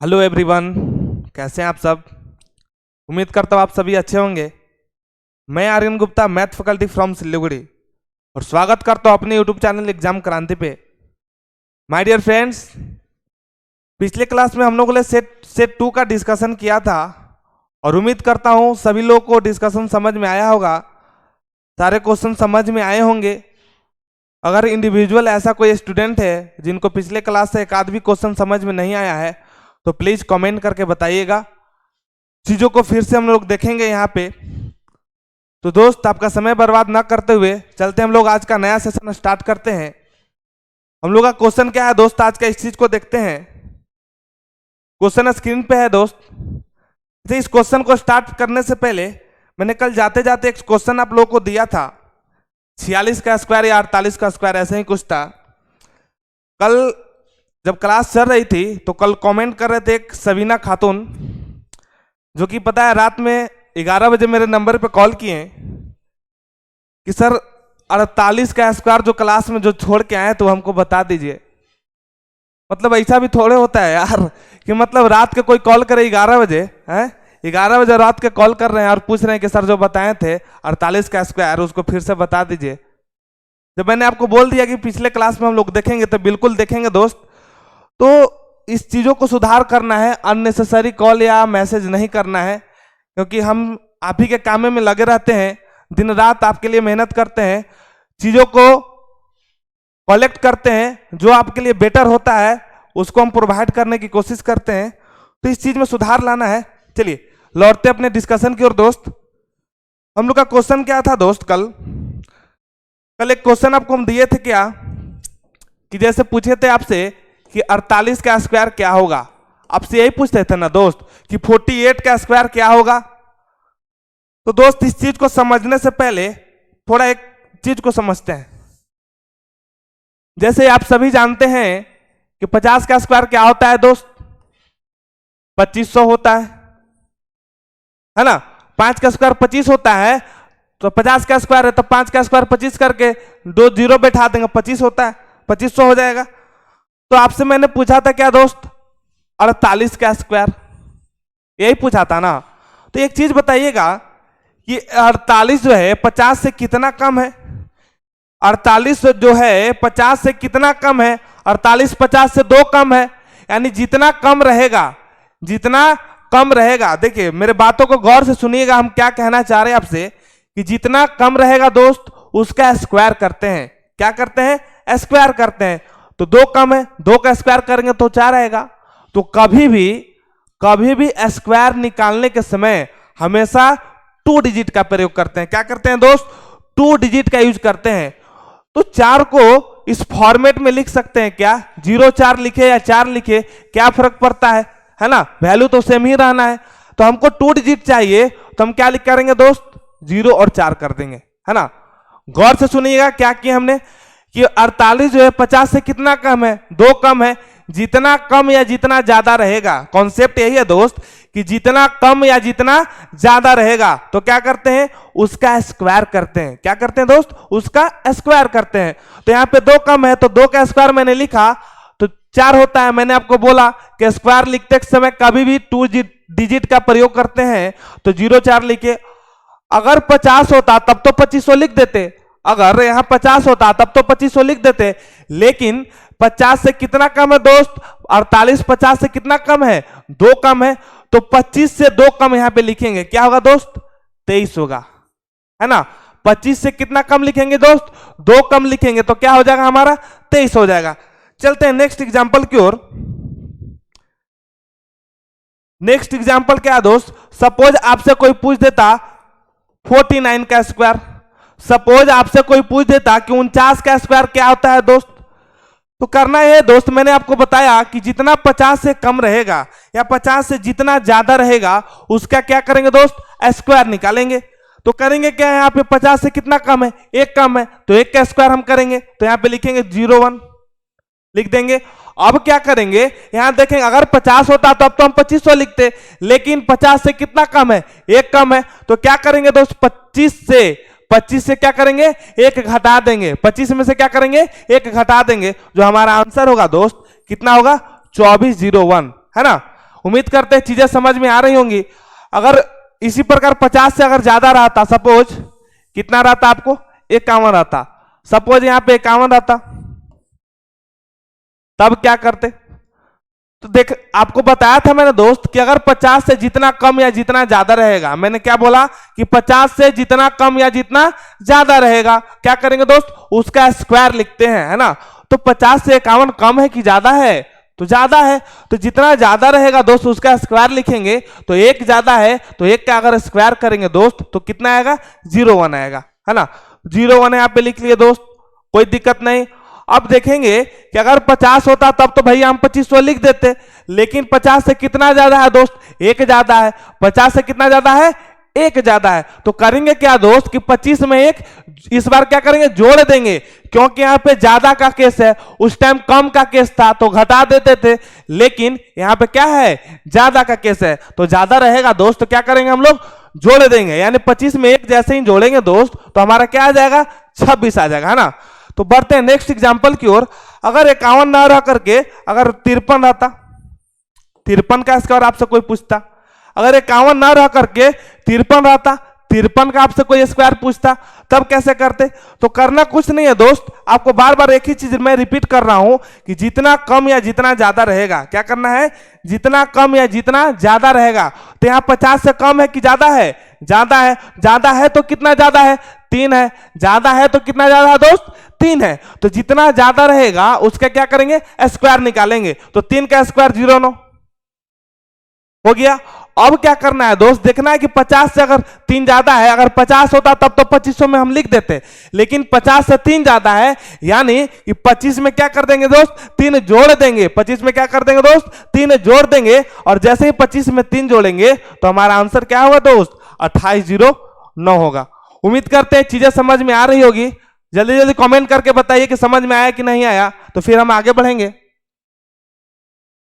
Hello everyone, कैसे हैं आप सब। उम्मीद करता हूँ आप सभी अच्छे होंगे। मैं Aryan Gupta, math faculty from Siliguri, और स्वागत करता हूँ अपने यूट्यूब चैनल एग्जाम क्रांति पे। माय डियर फ्रेंड्स, पिछले क्लास में हम लोगों ने सेट 2 का डिस्कशन किया था और उम्मीद करता हूँ सभी लोगों को डिस्कशन समझ में आया होगा, सारे क्वेश्चन समझ में आए होंगे। अगर इंडिविजुअल ऐसा कोई स्टूडेंट है जिनको पिछले क्लास से एक आध भी क्वेश्चन समझ में नहीं आया है तो प्लीज कमेंट करके बताइएगा। चीजों को फिर से हम लोग देखेंगे यहाँ पे। तो दोस्त, आपका समय बर्बाद ना करते हुए चलते हम लोग आज का नया सेशन स्टार्ट करते हैं। हम लोग का क्वेश्चन क्या है दोस्त, आज का इस चीज को देखते हैं। क्वेश्चन स्क्रीन पे है दोस्त। तो इस क्वेश्चन को स्टार्ट करने से पहले मैंने कल जाते जाते एक क्वेश्चन आप लोगों को दिया था, 46 का स्क्वायर या 48 का स्क्वायर, ऐसे ही कुछ था। कल जब क्लास चल रही थी तो कल कमेंट कर रहे थे एक सबीना खातून, जो कि पता है रात में 11 बजे मेरे नंबर पे कॉल किए कि सर 48 का स्क्वायर जो क्लास में जो छोड़ के आए तो हमको बता दीजिए। मतलब ऐसा भी थोड़े होता है यार कि मतलब रात के कोई कॉल करे 11 बजे, हैं 11 बजे रात के कॉल कर रहे हैं और पूछ रहे हैं कि सर जो बताए थे 48 का स्क्वायर उसको फिर से बता दीजिए। जब मैंने आपको बोल दिया कि पिछले क्लास में हम लोग देखेंगे तो बिल्कुल देखेंगे दोस्त। तो इस चीज़ों को सुधार करना है, अननेसेसरी कॉल या मैसेज नहीं करना है, क्योंकि हम आप ही के काम में लगे रहते हैं, दिन रात आपके लिए मेहनत करते हैं, चीज़ों को कलेक्ट करते हैं, जो आपके लिए बेटर होता है उसको हम प्रोवाइड करने की कोशिश करते हैं। तो इस चीज़ में सुधार लाना है। चलिए लौटते अपने डिस्कशन की ओर दोस्त। हम लोग का क्वेश्चन क्या था दोस्त, कल एक क्वेश्चन आपको हम दिए थे क्या, कि जैसे पूछे थे आपसे कि 48 का स्क्वायर क्या होगा। आपसे यही पूछते थे ना दोस्त कि 48 का स्क्वायर क्या होगा। तो दोस्त इस चीज को समझने से पहले थोड़ा एक चीज को समझते हैं। जैसे आप सभी जानते हैं कि 50 का स्क्वायर क्या होता है दोस्त, 2500 होता है ना। 5 का स्क्वायर 25 होता है, तो 50 का स्क्वायर है तो 5 का स्क्वायर 25 करके 2 जीरो बैठा देंगे, 25 होता है, 2500 हो जाएगा। तो आपसे मैंने पूछा था क्या दोस्त, 48 का स्क्वायर, यही पूछा था ना। तो एक चीज बताइएगा कि 48 जो है 50 से कितना कम है। 48 जो है 50 से कितना कम है, 48 50 से 2 कम है, यानी जितना कम रहेगा, देखिए मेरे बातों को गौर से सुनिएगा, हम क्या कहना चाह रहे हैं आपसे कि जितना कम रहेगा दोस्त उसका स्क्वायर करते हैं। क्या करते हैं? स्क्वायर करते हैं। तो 2 कम है, 2 का स्क्वायर करेंगे तो 4 आएगा। तो कभी भी स्क्वायर निकालने के समय हमेशा 2 डिजिट का प्रयोग करते हैं। क्या करते हैं दोस्त? 2 डिजिट का यूज करते हैं। तो 4 को इस फॉर्मेट में लिख सकते हैं क्या, 0 4 लिखे या 4 लिखे, क्या फर्क पड़ता है ना, वैल्यू तो सेम ही रहना है। तो हमको 2 डिजिट चाहिए तो हम क्या लिख करेंगे दोस्त, 0 और 4 कर देंगे, है ना। गौर से सुनिएगा क्या किया हमने कि 48 जो है 50 से कितना कम है, 2 कम है। जितना कम या जितना ज्यादा रहेगा, कॉन्सेप्ट यही है दोस्त कि जितना कम या जितना ज्यादा रहेगा तो क्या करते हैं, उसका स्क्वायर करते हैं। क्या करते हैं दोस्त? उसका स्क्वायर करते हैं। तो यहाँ पे 2 कम है तो 2 का स्क्वायर मैंने लिखा तो 4 होता है। मैंने आपको बोला कि स्क्वायर लिखते समय कभी भी 2 डिजिट का प्रयोग करते हैं, तो 0 4 लिखे। अगर 50 होता तब तो 2500 लिख देते, अगर यहां 50 होता तब तो 2500 लिख देते, लेकिन 50 से कितना कम है दोस्त, 48 50 से कितना कम है, 2 कम है। तो 25 से 2 कम यहां पे लिखेंगे, क्या होगा दोस्त, 23 होगा, है ना। 25 से कितना कम लिखेंगे दोस्त, 2 कम लिखेंगे तो क्या हो जाएगा हमारा, 23 हो जाएगा। चलते हैं नेक्स्ट एग्जांपल की ओर। नेक्स्ट एग्जांपल क्या है दोस्त, सपोज आपसे कोई पूछ देता 49 का स्क्वायर। सपोज आपसे कोई पूछ देता कि 49 का स्क्वायर क्या होता है दोस्त। तो करना है दोस्त, मैंने आपको बताया कि जितना 50 से कम रहेगा या 50 से जितना ज्यादा रहेगा उसका क्या करेंगे दोस्त, स्क्वायर निकालेंगे। तो करेंगे क्या, यहाँ पे 50 से कितना कम है, 1 कम है, तो 1 का स्क्वायर हम करेंगे। तो यहाँ पे लिखेंगे 01 लिख देंगे। अब क्या करेंगे, यहां देखेंगे अगर 50 होता तो अब तो हम 2500 लिखते, लेकिन 50 से कितना कम है, 1 कम है। तो क्या करेंगे दोस्त, 25 से क्या करेंगे, 1 घटा देंगे। 25 में से क्या करेंगे, 1 घटा देंगे, जो हमारा आंसर होगा दोस्त कितना होगा, 2401, है ना। उम्मीद करते हैं चीजें समझ में आ रही होंगी। अगर इसी प्रकार 50 से अगर ज्यादा रहता, सपोज कितना रहता आपको 51 रहता, सपोज यहां पे 51 रहता, तब क्या करते? तो देख आपको बताया था मैंने दोस्त कि अगर 50 से जितना कम या जितना ज्यादा रहेगा, मैंने क्या बोला कि 50 से जितना कम या जितना ज्यादा रहेगा क्या करेंगे दोस्त, उसका स्क्वायर लिखते हैं, है ना। तो 50 से 51 कम है कि ज्यादा है? तो ज्यादा है, तो जितना ज्यादा रहेगा दोस्त उसका स्क्वायर लिखेंगे। तो एक ज्यादा है तो एक का अगर स्क्वायर करेंगे दोस्त तो कितना आएगा, 01 आएगा, है ना। 01 यहाँ पे लिख लिए दोस्त, कोई दिक्कत नहीं। अब देखेंगे कि अगर 50 होता तब तो भैया हम 2500 लिख देते, लेकिन 50 से कितना ज्यादा है दोस्त, एक ज्यादा है। 50 से कितना ज्यादा है, एक ज्यादा है। तो करेंगे क्या दोस्त कि 25 में एक इस बार क्या करेंगे, जोड़ देंगे, क्योंकि यहाँ पे ज्यादा का केस है, उस टाइम कम का केस था तो घटा देते थे, लेकिन यहाँ पे क्या है, ज्यादा का केस है तो ज्यादा रहेगा दोस्त। तो क्या करेंगे हम लोग, जोड़ देंगे, यानी 25 में एक जैसे ही जोड़ेंगे दोस्त तो हमारा क्या आ जाएगा, 26 आ जाएगा, है ना। तो बढ़ते हैं नेक्स्ट एग्जांपल की ओर। अगर 51 ना रह करके अगर 53 रहता, 53 का स्क्वायर आपसे कोई पूछता, अगर 51 ना रह करके 53 रहता, 53 का आपसे कोई स्क्वायर पूछता, तब कैसे करते? तो करना कुछ नहीं है दोस्त, आपको बार बार एक ही चीज मैं रिपीट कर रहा हूं कि जितना कम या जितना ज्यादा रहेगा, क्या करना है, जितना कम या जितना ज्यादा रहेगा। तो यहां 50 से कम है कि ज्यादा है, ज्यादा है, ज्यादा है तो कितना ज्यादा है, 3 है, ज्यादा है तो कितना ज्यादा है दोस्त, 3 है। तो जितना ज्यादा रहेगा उसका क्या करेंगे, स्क्वायर निकालेंगे। तो 3 का स्क्वायर 09 हो गया। अब क्या करना है दोस्त, देखना है कि 50 से अगर 3 ज्यादा है, अगर 50 होता तब तो 2500 में हम लिख देते, लेकिन 50 से 3 ज्यादा है, यानी कि 25 में क्या कर देंगे दोस्त, 3 जोड़ देंगे। 25 में क्या कर देंगे दोस्त, 3 जोड़ देंगे, और जैसे ही 25 में 3 जोड़ेंगे तो हमारा आंसर क्या होगा दोस्त, 2809 होगा। उम्मीद करते हैं चीजें समझ में आ रही होगी। जल्दी जल्दी कमेंट करके बताइए कि समझ में आया कि नहीं आया, तो फिर हम आगे बढ़ेंगे।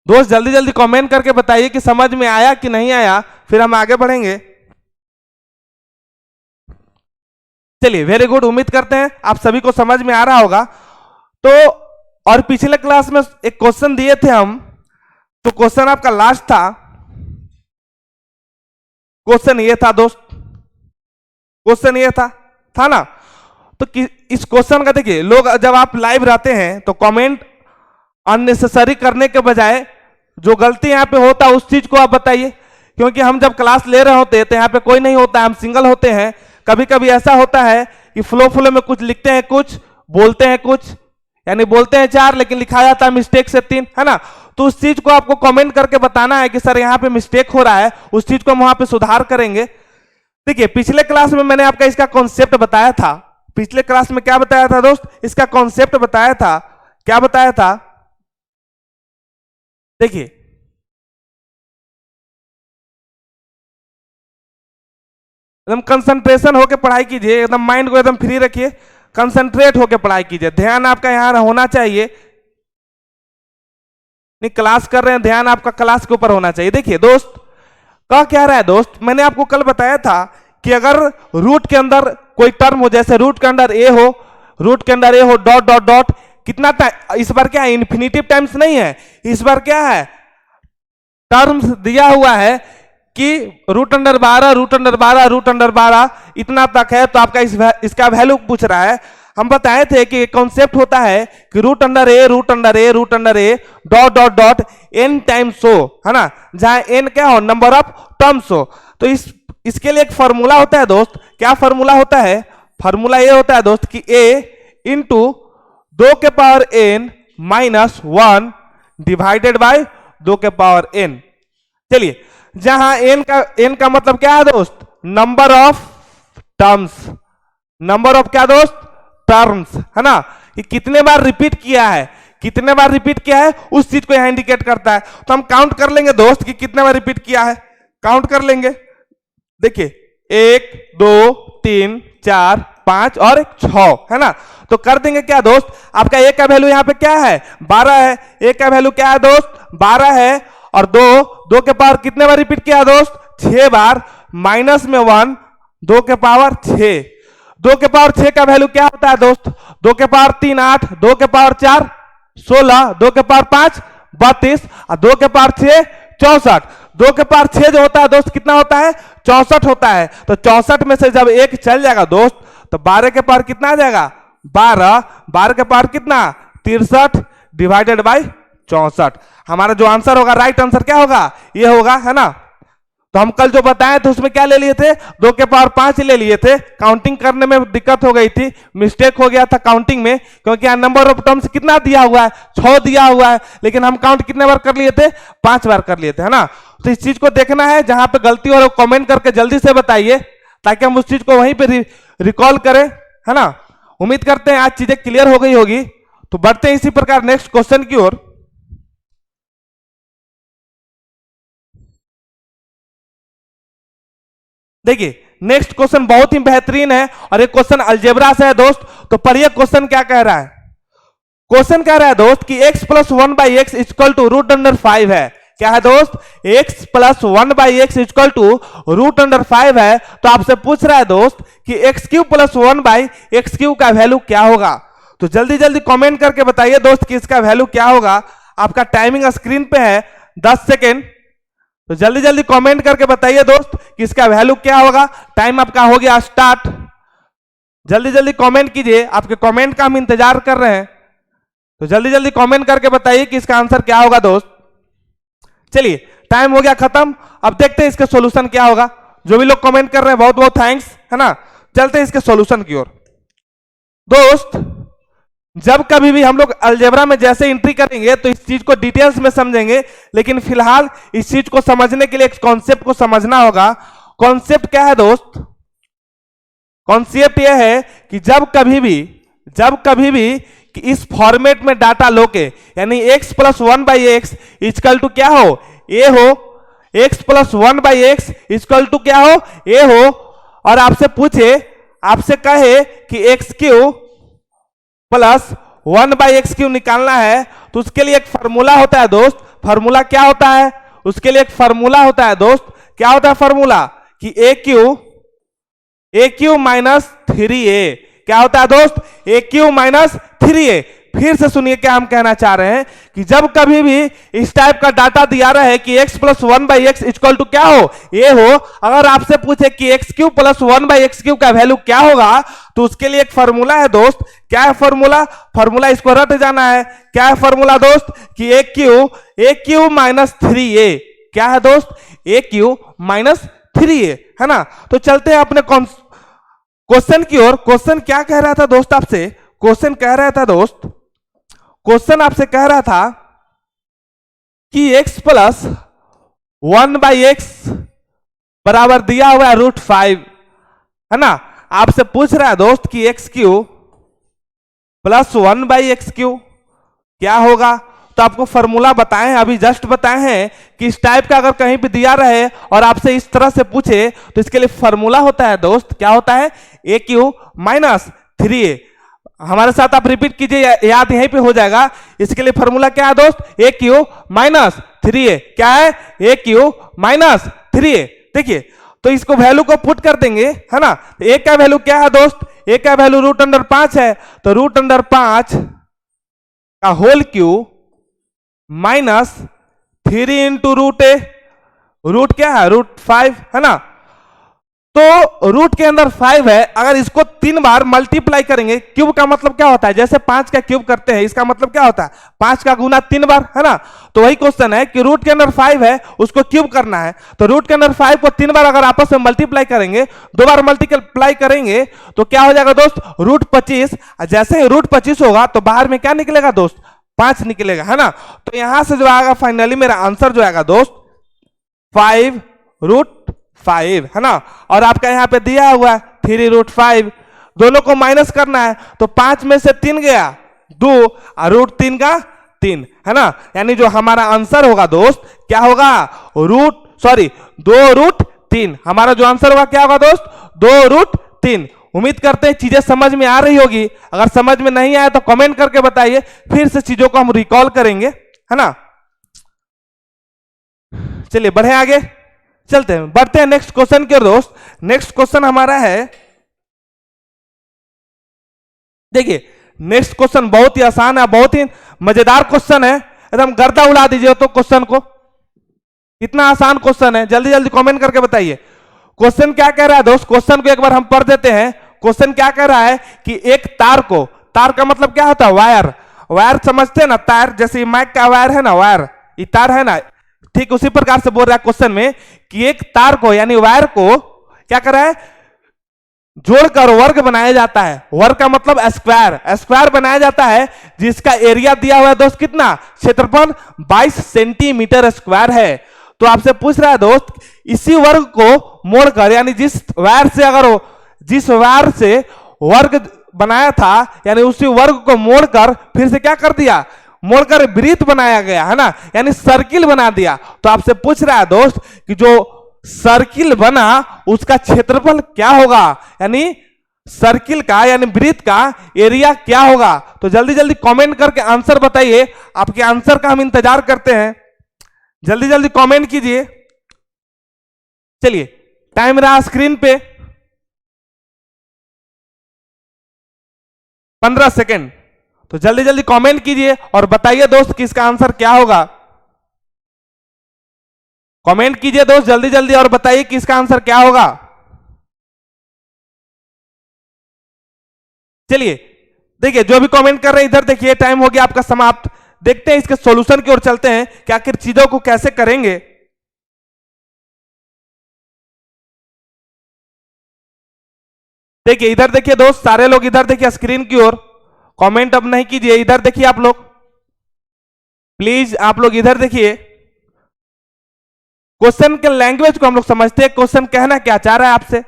दोस्त जल्दी जल्दी कमेंट करके बताइए कि समझ में आया कि नहीं आया, फिर हम आगे बढ़ेंगे। चलिए, वेरी गुड, उम्मीद करते हैं आप सभी को समझ में आ रहा होगा। तो और पिछले क्लास में एक क्वेश्चन दिए थे हम, तो क्वेश्चन आपका लास्ट था। क्वेश्चन ये था दोस्त, क्वेश्चन ये था ना। तो इस क्वेश्चन का देखिए, लोग जब आप लाइव रहते हैं तो कमेंट अननेसेसरी करने के बजाय जो गलती यहाँ पे होता है उस चीज को आप बताइए, क्योंकि हम जब क्लास ले रहे होते हैं तो यहाँ पे कोई नहीं होता है, हम सिंगल होते हैं। कभी कभी ऐसा होता है कि फ्लो में कुछ लिखते हैं, कुछ बोलते हैं, कुछ यानी बोलते हैं 4 लेकिन लिखा जाता है मिस्टेक से 3, है ना। तो उस चीज को आपको कमेंट करके बताना है कि सर यहाँ पे मिस्टेक हो रहा है, उस चीज को हम वहां पे सुधार करेंगे। देखिए, पिछले क्लास में मैंने आपका इसका कॉन्सेप्ट बताया था। पिछले क्लास में क्या बताया था दोस्त, इसका कॉन्सेप्ट बताया था। क्या बताया था, देखिए, एकदम कंसंट्रेशन होकर पढ़ाई कीजिए, एकदम माइंड को एकदम फ्री रखिए, कंसंट्रेट होकर पढ़ाई कीजिए, ध्यान आपका यहां होना चाहिए। नहीं क्लास कर रहे हैं, ध्यान आपका क्लास के ऊपर होना चाहिए। देखिए दोस्त, क्या रहा है दोस्त, मैंने आपको कल बताया था कि अगर रूट के अंदर कोई टर्म हो, जैसे रूट के अंदर ए हो, रूट के अंदर ए हो, डॉट डॉट डॉट, कितना टाइम, इस बार क्या है, इन्फिनिटिव टाइम्स नहीं है, इस बार क्या है, टर्म्स दिया हुआ है कि root under 12, root under 12, root under 12 इतना तक है। तो आपका इसका वैल्यू पूछ रहा है। हम बताए थे कि कॉन्सेप्ट होता है कि root under A, root under A, root under A, dot dot dot N times हो, है ना, जहां एन क्या हो, नंबर ऑफ टर्म्स हो। तो इसके लिए एक फॉर्मूला होता है दोस्त। क्या फॉर्मूला होता है, फॉर्मूला ये होता है दोस्त कि ए इंटू 2 के power n minus 1 divided by 2 के पावर एन। चलिए, जहां एन का मतलब क्या है दोस्त, number of terms, number of क्या दोस्त, टर्म्स, है ना। ये कितने बार रिपीट किया है, कितने बार रिपीट किया है उस चीज को यहां इंडिकेट करता है। तो हम काउंट कर लेंगे दोस्त कि कितने बार रिपीट किया है, काउंट कर लेंगे। देखिए 1 2 3 4 5 और 6, है ना। तो कर देंगे क्या दोस्त, आपका ए का वैल्यू यहाँ पे क्या है, 12 है। ए का वैल्यू क्या है दोस्त, 12 है। और 2 के पावर कितने बार रिपीट किया दोस्त, 6 बार, माइनस में 1, 2 के पावर 6। 2 के पावर 6 का वैल्यू क्या होता है दोस्त, 2 के पावर 3 8, 2 के पावर 4 16, 2 के पावर 5 32, और 2 के पावर 6 64। 2 के पावर 6 जो होता है दोस्त कितना होता है 64 होता है। तो 64 में से जब एक चल जाएगा दोस्त तो 12 के पावर कितना आ जाएगा 12। 12 के पावर कितना 63 डिवाइडेड बाई 64। हमारा जो आंसर होगा राइट आंसर क्या होगा ये होगा, है ना। तो हम कल जो बताए थे उसमें क्या ले लिए थे 2 के पावर 5 ले लिए थे। काउंटिंग करने में दिक्कत हो गई थी, मिस्टेक हो गया था काउंटिंग में, क्योंकि यहाँ नंबर ऑफ टर्म्स कितना दिया हुआ है 6 दिया हुआ है, लेकिन हम काउंट कितने बार कर लिए थे 5 बार कर लिए थे, है ना। तो इस चीज को देखना है, जहां पे गलती हो कमेंट करके जल्दी से बताइए ताकि हम उस चीज को वहीं पे रिकॉल करें, है ना। उम्मीद करते हैं आज चीजें क्लियर हो गई होगी। तो बढ़ते हैं इसी प्रकार नेक्स्ट क्वेश्चन की ओर। देखिए नेक्स्ट क्वेश्चन बहुत ही बेहतरीन है और एक क्वेश्चन अलजेब्रा से है दोस्त। तो पढ़िए क्वेश्चन क्या कह रहा है। क्वेश्चन कह रहा है दोस्त कि x plus 1/x equal to root under 5 है। क्या है दोस्त x plus 1/x equal to root under 5 है। तो आपसे पूछ रहा है दोस्त कि x cube plus 1/x cube का वैल्यू क्या होगा। तो जल्दी जल्दी कमेंट करके बताइए दोस्त कि इसका वैल्यू क्या होगा। आपका टाइमिंग स्क्रीन पे है 10 सेकेंड। तो जल्दी जल्दी कमेंट करके बताइए दोस्त कि इसका वैल्यू क्या होगा। टाइम आपका हो गया स्टार्ट। जल्दी जल्दी कमेंट कीजिए, आपके कमेंट का हम इंतजार कर रहे हैं। तो जल्दी जल्दी कमेंट करके बताइए कि इसका आंसर क्या होगा दोस्त। चलिए टाइम हो गया खत्म। अब देखते हैं इसका सॉल्यूशन क्या होगा। जो भी लोग कमेंट कर रहे हैं बहुत बहुत थैंक्स, है ना। चलते हैं इसके सॉल्यूशन की ओर। दोस्त जब कभी भी हम लोग अलजेब्रा में जैसे एंट्री करेंगे तो इस चीज को डिटेल्स में समझेंगे, लेकिन फिलहाल इस चीज को समझने के लिए एक कॉन्सेप्ट को समझना होगा। कॉन्सेप्ट क्या है दोस्त। कॉन्सेप्ट यह है कि जब कभी भी कि इस फॉर्मेट में डाटा लोके, यानी x plus 1/x equal to क्या हो a हो, x plus 1/x equal to क्या हो a हो, और आपसे कहे कि x cube plus 1/x cube निकालना है। तो उसके लिए एक फार्मूला होता है दोस्त। फार्मूला क्या होता है उसके लिए एक फार्मूला होता है दोस्त। क्या होता है फार्मूला कि a क्यूब माइनस 3a। क्या होता है दोस्त a क्यूब माइनस 3a। फिर से सुनिए क्या हम कहना चाह रहे हैं कि जब कभी भी इस टाइप का डाटा दिया रहे कि x plus 1/x equal to क्या हो a हो, अगर आपसे पूछे कि x cube plus 1/x cube का वैल्यू क्या होगा तो उसके लिए एक फार्मूला है दोस्त। क्या है फार्मूला इसको रट जाना है। क्या है फार्मूला दोस्त कि a क्यूब माइनस 3a। क्या है दोस्त a क्यूब माइनस 3a, है ना। तो चलते हैं अपने क्वेश्चन की ओर। क्वेश्चन क्या कह रहा था दोस्त आपसे। क्वेश्चन आपसे कह रहा था कि x प्लस 1/x बराबर दिया हुआ है √5, है ना। आपसे पूछ रहा है दोस्त कि x cube plus 1/x cube क्या होगा। तो आपको फॉर्मूला बताए हैं, अभी जस्ट बताए हैं कि इस टाइप का अगर कहीं पे दिया रहे और आपसे इस तरह से पूछे तो इसके लिए फॉर्मूला होता है दोस्त। क्या होता है a क्यूब माइनस 3a। हमारे साथ आप रिपीट कीजिए, याद यहीं पे हो जाएगा। इसके लिए फॉर्मूला क्या है दोस्त a क्यूब माइनस 3a। क्या है a क्यूब माइनस 3a। देखिए तो इसको वैल्यू को पुट कर देंगे, है ना। तो a का वैल्यू क्या है दोस्त a का वैल्यू √5 है। तो √5 का whole cube minus 3 into √a। Root क्या है √5, है ना। तो रूट के अंदर 5 है, अगर इसको 3 बार मल्टीप्लाई करेंगे, क्यूब का मतलब क्या होता है जैसे 5 का क्यूब करते हैं, इसका मतलब क्या होता है 5 का गुना 3 बार, है ना। तो वही क्वेश्चन है कि रूट के अंदर 5 है उसको क्यूब करना है। तो रूट के अंदर 5 को 3 बार अगर आपस में मल्टीप्लाई करेंगे, 2 बार मल्टीप्लाई करेंगे तो क्या हो जाएगा दोस्त √25। जैसे ही √25 होगा तो बाहर में क्या निकलेगा दोस्त 5 निकलेगा, है ना। तो यहां से जो आएगा फाइनली मेरा आंसर जो आएगा दोस्त 5√5, है ना। और आपका यहाँ पे दिया हुआ है 3√5, दोनों को माइनस करना है। तो 5 में से 3 गया 2 और √3 का 3, है ना। यानी जो हमारा आंसर होगा दोस्त क्या होगा 2√3। हमारा जो आंसर होगा क्या होगा दोस्त 2√3। उम्मीद करते हैं चीजें समझ में आ रही होगी। अगर समझ में नहीं आया तो कमेंट करके बताइए, फिर से चीजों को हम रिकॉल करेंगे, है ना। चलिए बढ़े आगे, बढ़ते हैं नेक्स्ट क्वेश्चन की ओर दोस्त। नेक्स्ट क्वेश्चन हमारा है, देखिए नेक्स्ट क्वेश्चन बहुत ही आसान है, बहुत ही मजेदार क्वेश्चन है, एकदम गर्दा उड़ा दीजिए तो क्वेश्चन को। कितना आसान क्वेश्चन है, जल्दी जल्दी कमेंट करके बताइए। क्वेश्चन क्या कह रहा है दोस्त, क्वेश्चन को एक बार हम पढ़ देते हैं। क्वेश्चन क्या कह रहा है कि एक तार को, तार का मतलब क्या होता है, वायर, वायर समझते हैं ना, तार जैसे माइक का वायर है ना, वायर ये तार है ना, ठीक उसी प्रकार से बोल रहा है क्वेश्चन में कि एक तार को यानी वायर को क्या कर रहा है, जोड़कर वर्ग बनाया जाता है। वर्ग का मतलब स्क्वायर, स्क्वायर बनाया जाता है जिसका एरिया दिया हुआ है दोस्त कितना, क्षेत्रफल 22 सेंटीमीटर स्क्वायर है। तो आपसे पूछ रहा है दोस्त, इसी वर्ग को मोड़कर यानी जिस वायर से अगर जिस वायर से वर्ग बनाया था यानी उसी वर्ग को मोड़कर फिर से क्या कर दिया, मोड़कर वृत्त बनाया गया है ना, यानी सर्किल बना दिया। तो आपसे पूछ रहा है दोस्त कि जो सर्किल बना उसका क्षेत्रफल क्या होगा, यानी सर्किल का यानी वृत्त का एरिया क्या होगा। तो जल्दी जल्दी कमेंट करके आंसर बताइए, आपके आंसर का हम इंतजार करते हैं, जल्दी जल्दी कमेंट कीजिए। चलिए टाइम रहा स्क्रीन पे 15 सेकेंड, तो जल्दी जल्दी कमेंट कीजिए और बताइए दोस्त कि इसका आंसर क्या होगा। कमेंट कीजिए दोस्त जल्दी जल्दी और बताइए कि इसका आंसर क्या होगा। चलिए देखिए जो भी कमेंट कर रहे हैं इधर देखिए, टाइम हो गया आपका समाप्त। देखते हैं इसके सॉल्यूशन की ओर चलते हैं कि आखिर चीजों को कैसे करेंगे। देखिए इधर देखिए दोस्त, सारे लोग इधर देखिए स्क्रीन की ओर, कमेंट अब नहीं कीजिए, इधर देखिए आप लोग, प्लीज आप लोग इधर देखिए। क्वेश्चन के लैंग्वेज को हम लोग समझते हैं, क्वेश्चन कहना क्या चाह रहा है आपसे।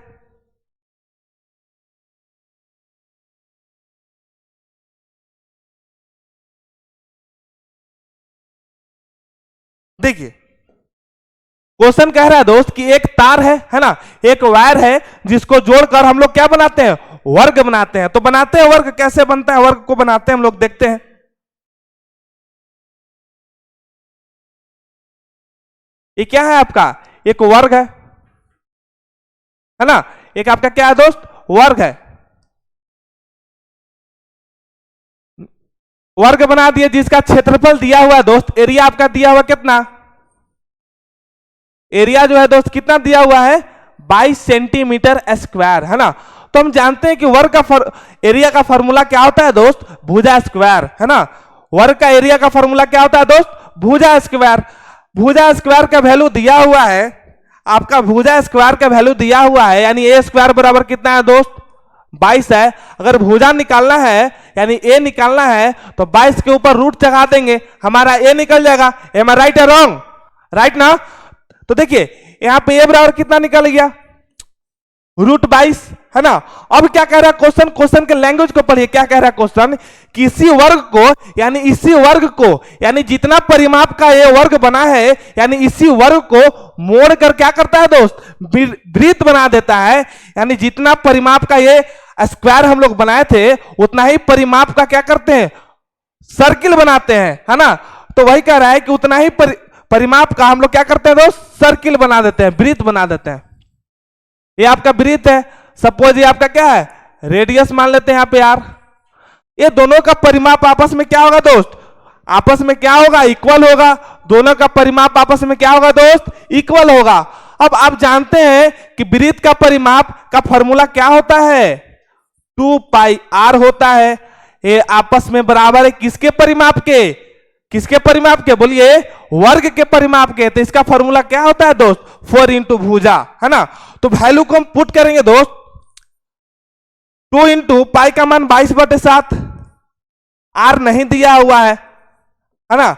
देखिए क्वेश्चन कह रहा है दोस्त कि एक तार है ना, एक वायर है जिसको जोड़कर हम लोग क्या बनाते हैं, वर्ग बनाते हैं। तो बनाते हैं वर्ग, कैसे बनता है वर्ग को बनाते हैं हम लोग, देखते हैं। ये क्या है आपका, एक वर्ग है ना, एक आपका क्या है दोस्त, वर्ग है। वर्ग बना दिए जिसका क्षेत्रफल दिया हुआ है दोस्त, एरिया आपका दिया हुआ कितना, एरिया जो है दोस्त कितना दिया हुआ है, 22 सेंटीमीटर स्क्वायर है ना। तो हम जानते हैं कि वर्ग का एरिया का फॉर्मूला क्या होता है दोस्त, भुजा स्क्वायर है ना। वर्ग का एरिया का फॉर्मूला क्या होता है दोस्त, भुजा स्क्वायर। भुजा स्क्वायर का वैल्यू दिया हुआ है आपका, भुजा स्क्वायर का वैल्यू दिया हुआ है यानी ए स्क्वायर बराबर कितना है दोस्त, 22 है। अगर भुजा निकालना है यानी ए निकालना है तो 22 के ऊपर रूट चढ़ा देंगे, हमारा ए निकल जाएगा। एम आई राइट है रॉन्ग, राइट ना। तो देखिए यहां पे ए बराबर कितना निकल गया, √22 है ना। अब क्या कह रहा है क्वेश्चन, क्वेश्चन के लैंग्वेज को पढ़िए, क्या कह रहा है क्वेश्चन कि इसी वर्ग को यानी इसी वर्ग को यानी जितना परिमाप का ये वर्ग बना है यानी इसी वर्ग को मोड़ कर क्या करता है दोस्त, वृत्त बना देता है। यानी जितना परिमाप का ये स्क्वायर हम लोग बनाए थे उतना ही परिमाप का क्या करते हैं, सर्किल बनाते हैं है ना। तो वही कह रहा है कि उतना ही परिमाप का हम लोग क्या करते हैं दोस्त, सर्किल बना देते हैं, वृत्त बना देते हैं। ये आपका वृत्त है, सपोज ये आपका क्या है, रेडियस मान लेते हैं यहाँ पे यार। ये दोनों का परिमाप आपस में क्या होगा दोस्त, आपस में क्या होगा, इक्वल होगा। दोनों का परिमाप आपस में क्या होगा दोस्त, इक्वल होगा। अब आप जानते हैं कि वृत्त का परिमाप का फॉर्मूला क्या होता है, 2πr होता है। ये आपस में बराबर है किसके परिमाप के, किसके परिमाप के, बोलिए वर्ग के परिमाप के। तो इसका फॉर्मूला क्या होता है दोस्त, 4 इंटू भुजा है ना। तो वैल्यू को हम पुट करेंगे दोस्त, 2 इंटू पाई का मान 22/7, आर नहीं दिया हुआ है ना।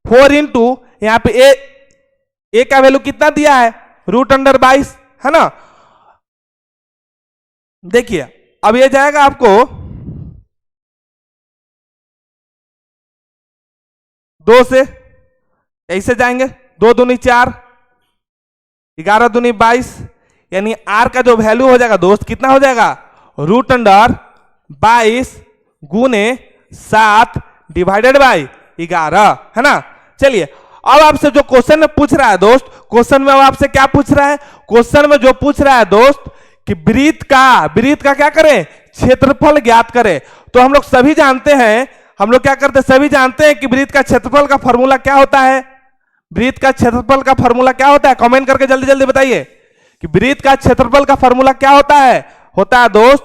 4 इंटू यहां पे ए का वैल्यू कितना दिया है, √22 है ना। देखिए अब ये जाएगा आपको 2 से, ऐसे जाएंगे 2 दूनी 4, 11 दूनी 22, यानी आर का जो वैल्यू हो जाएगा दोस्त कितना हो जाएगा, √22 गुने 7 डिवाइडेड बाई 11 है ना। चलिए अब आपसे जो क्वेश्चन में पूछ रहा है दोस्त, क्वेश्चन में आपसे क्या पूछ रहा है, क्वेश्चन में जो पूछ रहा है दोस्त कि वृत्त का क्या करें, क्षेत्रफल ज्ञात करें। तो हम लोग सभी जानते हैं, हम लोग क्या करते हैं, सभी जानते हैं कि वृत्त का क्षेत्रफल का फॉर्मूला क्या होता है, वृत्त का क्षेत्रफल का फॉर्मूला क्या होता है? कमेंट करके जल्दी जल्दी बताइए कि वृत्त का क्षेत्रफल का फॉर्मूला क्या होता है? होता है दोस्त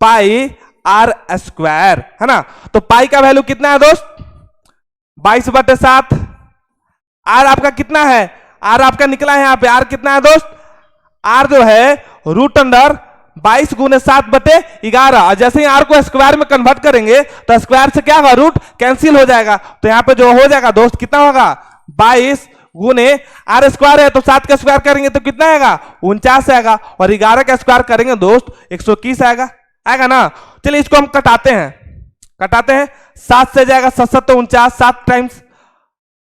पाई आर स्क्वायर, है ना। तो पाई का वैल्यू कितना है दोस्त? 22/7। आर आपका कितना है? आर आपका निकला है यहां पे, आर कितना है दोस्त? आर जो है रूट अंडर 22 गुने 7/11। और जैसे ही आर को स्क्वायर में कन्वर्ट करेंगे तो स्क्वायर से क्या होगा? रूट कैंसिल हो जाएगा। तो यहां पे जो हो जाएगा दोस्त कितना होगा? 22 गुने आर स्क्वायर है तो 7 का स्क्वायर करेंगे तो कितना आएगा? 49 आएगा। और 11 का स्क्वायर करेंगे दोस्त 121 आएगा, आएगा ना। चलिए इसको हम कटाते हैं 7 से जाएगा 7 7 तो 49, 7 टाइम्स।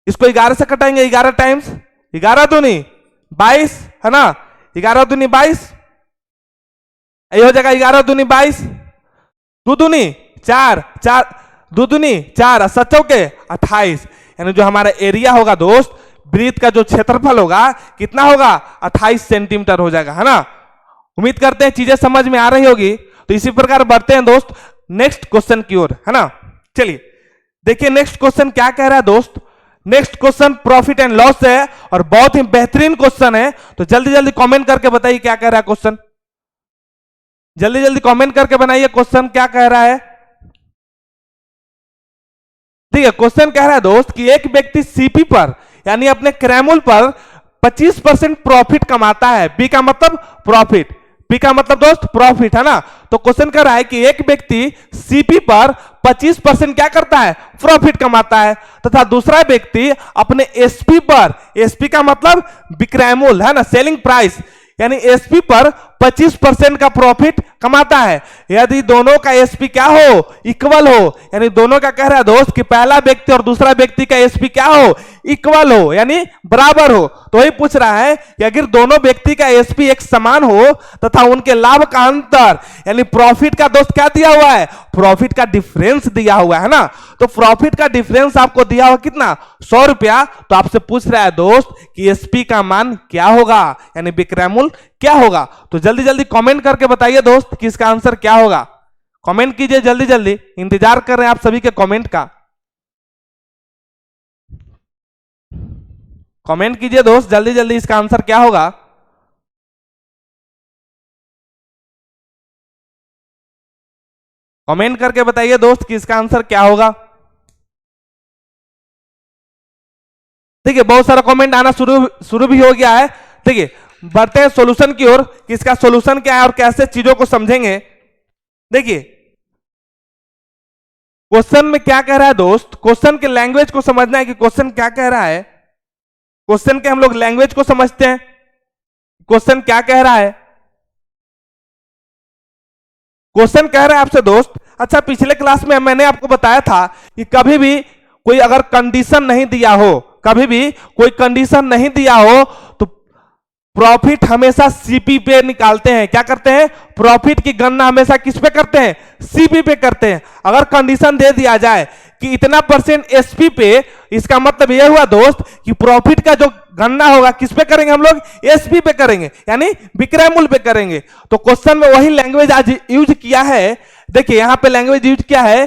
इसको 11 से कटाएंगे 11 टाइम्स, 11 दूनी 22, है ना। 11 दूनी 22, ये हो जाएगा 11 दूनी 22, 2 दूनी 4, 4 2 दूनी 4, 7 चौके 28। यानी जो हमारा एरिया होगा दोस्त, वृत्त का जो क्षेत्रफल होगा कितना होगा? 28 सेंटीमीटर हो जाएगा, है ना। उम्मीद करते हैं चीजें समझ में आ रही होगी। तो इसी प्रकार बढ़ते हैं दोस्त नेक्स्ट क्वेश्चन की ओर, है ना। चलिए देखिए नेक्स्ट क्वेश्चन क्या कह रहा है दोस्त। Next question profit and loss है और बहुत ही बेहतरीन क्वेश्चन है। तो जल्दी जल्दी कमेंट करके बताइए क्या कह रहा है क्वेश्चन। जल्दी जल्दी कमेंट करके बनाइए क्वेश्चन क्या कह रहा है। ठीक है, क्वेश्चन कह रहा है दोस्त कि एक व्यक्ति सीपी पर यानी अपने क्रैमुल पर 25% प्रॉफिट कमाता है। पी का मतलब प्रॉफिट, पी का मतलब दोस्त प्रॉफिट, है ना। तो क्वेश्चन कर रहा है कि एक व्यक्ति सीपी पर 25% क्या करता है? प्रॉफिट कमाता है, तथा दूसरा व्यक्ति अपने एसपी पर, एसपी का मतलब विक्रयमूल्य, है ना, सेलिंग प्राइस, यानी एसपी पर 25% का प्रॉफिट कमाता है। यदि दोनों का एसपी क्या हो? इक्वल हो, यानी दोनों का कह रहा है दोस्त कि पहला व्यक्ति और दूसरा व्यक्ति का एसपी क्या हो? इक्वल हो, यानी बराबर हो। तो वही पूछ रहा है कि अगर दोनों व्यक्ति का एसपी एक समान हो तथा उनके लाभ का अंतर यानी प्रॉफिट का दोस्त क्या दिया हुआ है? प्रॉफिट का डिफरेंस दिया हुआ है ना। तो प्रॉफिट का डिफरेंस आपको दिया हुआ कितना? 100 रुपया। तो आपसे पूछ रहा है दोस्त कि एसपी का मान क्या होगा, यानी विक्रयमूल्य क्या होगा। तो जल्दी जल्दी कमेंट करके बताइए दोस्त कि इसका आंसर क्या होगा। कमेंट कीजिए जल्दी जल्दी, इंतजार कर रहे हैं आप सभी के कमेंट का। कमेंट कीजिए दोस्त जल्दी जल्दी, इसका आंसर क्या होगा। कमेंट करके बताइए दोस्त कि इसका आंसर क्या होगा। देखिए बहुत सारा कमेंट आना शुरू भी हो गया है। देखिए बढ़ते हैं सॉल्यूशन की ओर कि इसका सॉल्यूशन क्या है और कैसे चीजों को समझेंगे। देखिए क्वेश्चन में क्या कह रहा है दोस्त, क्वेश्चन के लैंग्वेज को समझना है कि क्वेश्चन क्या कह रहा है। क्वेश्चन के हम लोग लैंग्वेज को समझते हैं, क्वेश्चन क्या कह रहा है। क्वेश्चन कह रहा है आपसे दोस्त, अच्छा पिछले क्लास में मैंने आपको बताया था कि कभी भी कोई अगर कंडीशन नहीं दिया हो, कभी भी कोई कंडीशन नहीं दिया हो तो प्रॉफिट हमेशा सीपी पे निकालते हैं। क्या करते हैं? प्रॉफिट की गणना हमेशा किस पे करते हैं? सीपी पे करते हैं। अगर कंडीशन दे दिया जाए कि इतना परसेंट एसपी पे, इसका मतलब यह हुआ दोस्त कि प्रॉफिट का जो गणना होगा किस पे करेंगे हम लोग? एसपी पे करेंगे, यानी विक्रय मूल्य पे करेंगे। तो क्वेश्चन में वही लैंग्वेज आज यूज किया है। देखिए यहां पे लैंग्वेज यूज किया है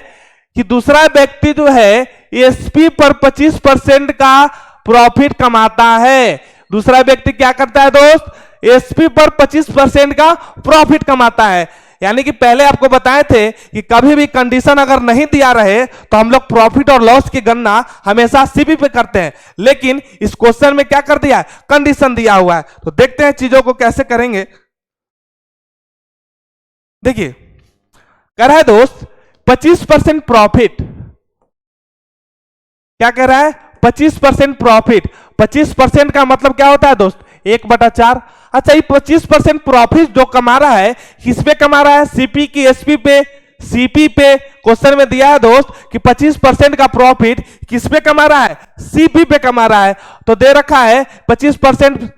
कि दूसरा व्यक्ति जो है एसपी पर 25% का प्रॉफिट कमाता है। दूसरा व्यक्ति क्या करता है दोस्त? एसपी पर 25% का प्रॉफिट कमाता है। यानी कि पहले आपको बताए थे कि कभी भी कंडीशन अगर नहीं दिया रहे तो हम लोग प्रॉफिट और लॉस की गणना हमेशा सीपी पे करते हैं, लेकिन इस क्वेश्चन में क्या कर दिया है? कंडीशन दिया हुआ है। तो देखते हैं चीजों को कैसे करेंगे। देखिए कह रहा है दोस्त 25% प्रॉफिट, क्या कह रहा है? 25% प्रॉफिट। 25% का मतलब क्या होता है दोस्त? 1/4। अच्छा ये 25% प्रॉफिट जो कमा रहा है किस पे कमा रहा है? सीपी की एसपी पे, सीपी पे। क्वेश्चन में दिया है दोस्त कि 25% का प्रॉफिट किस पे कमा रहा है? सीपी पे कमा रहा है। तो दे रखा है 25%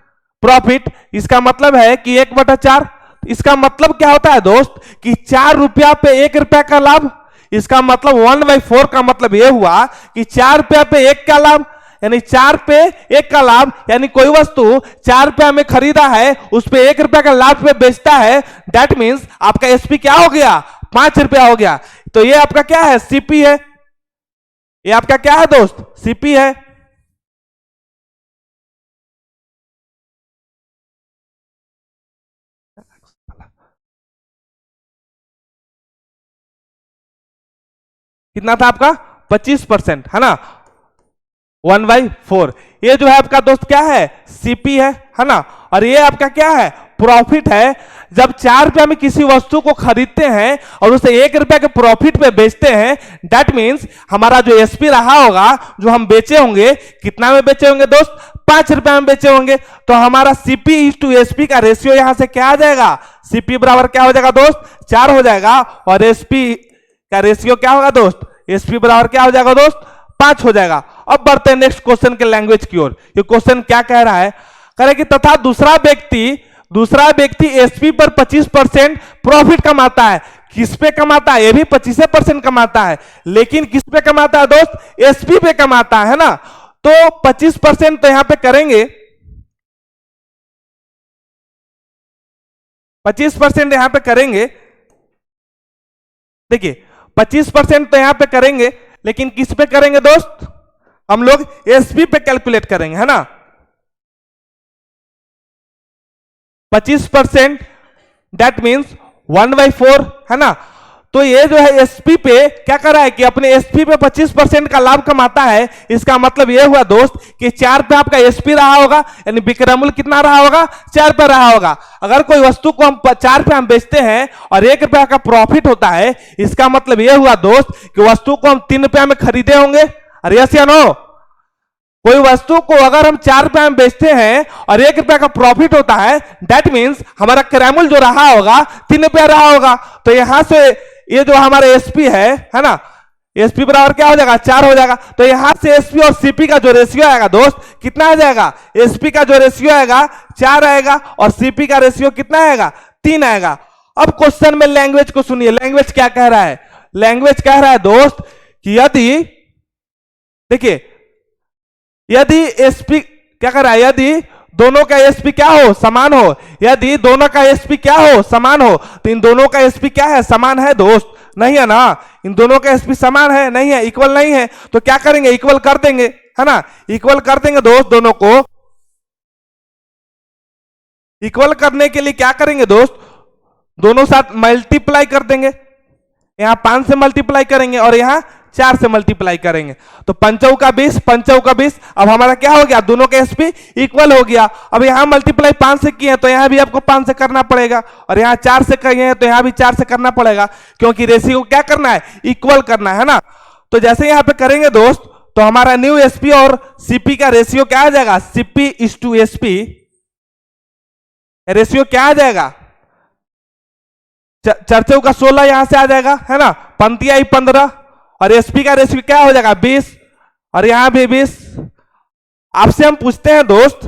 प्रॉफिट, इसका मतलब है कि 1/4। इसका मतलब क्या होता है दोस्त कि 4 रुपया पे 1 रुपया का लाभ। इसका मतलब 1/4 का मतलब यह हुआ कि 4 रुपया पे 1 का लाभ, यानी 4 पे 1 का लाभ। यानी कोई वस्तु 4 रुपया में खरीदा है उस पे 1 रुपया का लाभ पे बेचता है, दैट मीन्स आपका एसपी क्या हो गया? 5 रुपया हो गया। तो ये आपका क्या है? सीपी है। ये आपका क्या है दोस्त? सीपी है। कितना था आपका 25%, है ना, 1/4। ये जो है आपका दोस्त क्या है, सीपी है ना, और ये आपका क्या है, प्रॉफिट है। जब 4 रुपया में किसी वस्तु को खरीदते हैं और उसे 1 रुपया के प्रॉफिट पे बेचते हैं, दैट मीन्स हमारा जो एसपी रहा होगा, जो हम बेचे होंगे, कितना में बेचे होंगे दोस्त, 5 रुपया में बेचे होंगे। तो हमारा सीपी इज टू एसपी का रेशियो यहां से क्या आ जाएगा, सीपी बराबर क्या हो जाएगा दोस्त, 4 हो जाएगा, और एसपी का रेशियो क्या होगा दोस्त, एसपी बराबर क्या हो जाएगा दोस्त, 5 हो जाएगा। अब बढ़ते हैं नेक्स्ट क्वेश्चन के लैंग्वेज की ओर। ये क्वेश्चन क्या कह रहा है, कह रहा है कि तथा दूसरा व्यक्ति एसपी पर 25% प्रॉफिट कमाता है। किस पे कमाता है, ये भी 25% कमाता है, लेकिन किस पे कमाता है दोस्त, एसपी पे कमाता है ना। तो 25% तो यहां पे करेंगे, 25% यहां पे करेंगे, देखिए 25% तो यहां पे करेंगे, लेकिन किस पे करेंगे दोस्त, हम लोग एसपी पे कैलकुलेट करेंगे, है ना। 25% दैट मीन्स 1/4, है ना। तो ये जो है एसपी पे क्या कर रहा है कि अपने एसपी पे 25% का लाभ कमाता है। इसका मतलब ये हुआ दोस्त कि 4 पे आपका एसपी रहा होगा, यानी विक्रय मूल्य कितना रहा होगा, 4 पे रहा होगा। अगर कोई वस्तु को हम 4 पे हम बेचते हैं और 1 रुपया का प्रॉफिट होता है, इसका मतलब ये हुआ दोस्त कि वस्तु को हम 3 रुपया में खरीदे होंगे। अरे यस या नो, कोई वस्तु को अगर हम 4 रुपया में बेचते हैं और 1 रुपया का प्रॉफिट होता है, दैट मीन्स हमारा क्रय मूल्य जो रहा होगा 3 रुपया रहा होगा। तो यहां से ये जो हमारा एसपी है ना, एसपी बराबर क्या हो जाएगा, 4 हो जाएगा। तो यहां से एसपी और सीपी का जो रेशियो आएगा दोस्त, कितना आ जाएगा, एसपी का जो रेशियो आएगा 4 आएगा, और सीपी का रेशियो कितना आएगा, 3 आएगा। अब क्वेश्चन में लैंग्वेज को सुनिए, लैंग्वेज क्या कह रहा है, लैंग्वेज कह रहा है दोस्त कि यदि, देखिए यदि एसपी क्या कर रहा है, यदि दोनों का एसपी क्या हो, समान हो, यदि दोनों का एसपी क्या हो, समान हो, तो इन दोनों का एसपी क्या है, समान है दोस्त, नहीं है ना। इन दोनों का एसपी समान है, नहीं है, इक्वल नहीं है, तो क्या करेंगे, इक्वल कर देंगे, है ना। इक्वल कर देंगे दोस्त, दोनों को इक्वल करने के लिए क्या करेंगे दोस्त, दोनों साथ मल्टीप्लाई कर देंगे। यहां 5 से मल्टीप्लाई करेंगे और यहां 4 से मल्टीप्लाई करेंगे, तो 5 का 20, 5 का 20। अब हमारा क्या हो गया, दोनों का एसपी इक्वल हो गया। अब यहां मल्टीप्लाई 5 से किए तो यहां भी आपको 5 से करना पड़ेगा, और यहां 4 से किए हैं तो यहां भी 4 से करना पड़ेगा, क्योंकि रेशियो क्या करना है, इक्वल करना है ना। तो जैसे यहां पे करेंगे दोस्त, तो हमारा न्यू एसपी और सीपी का रेशियो क्या आ जाएगा, CP is to SP ratio क्या आ जाएगा, चर्चों का 16 यहां से आ जाएगा, है ना, पंक्ति आई 15, और एसपी का रेशियो क्या हो जाएगा 20, और यहां भी 20। आपसे हम पूछते हैं दोस्त,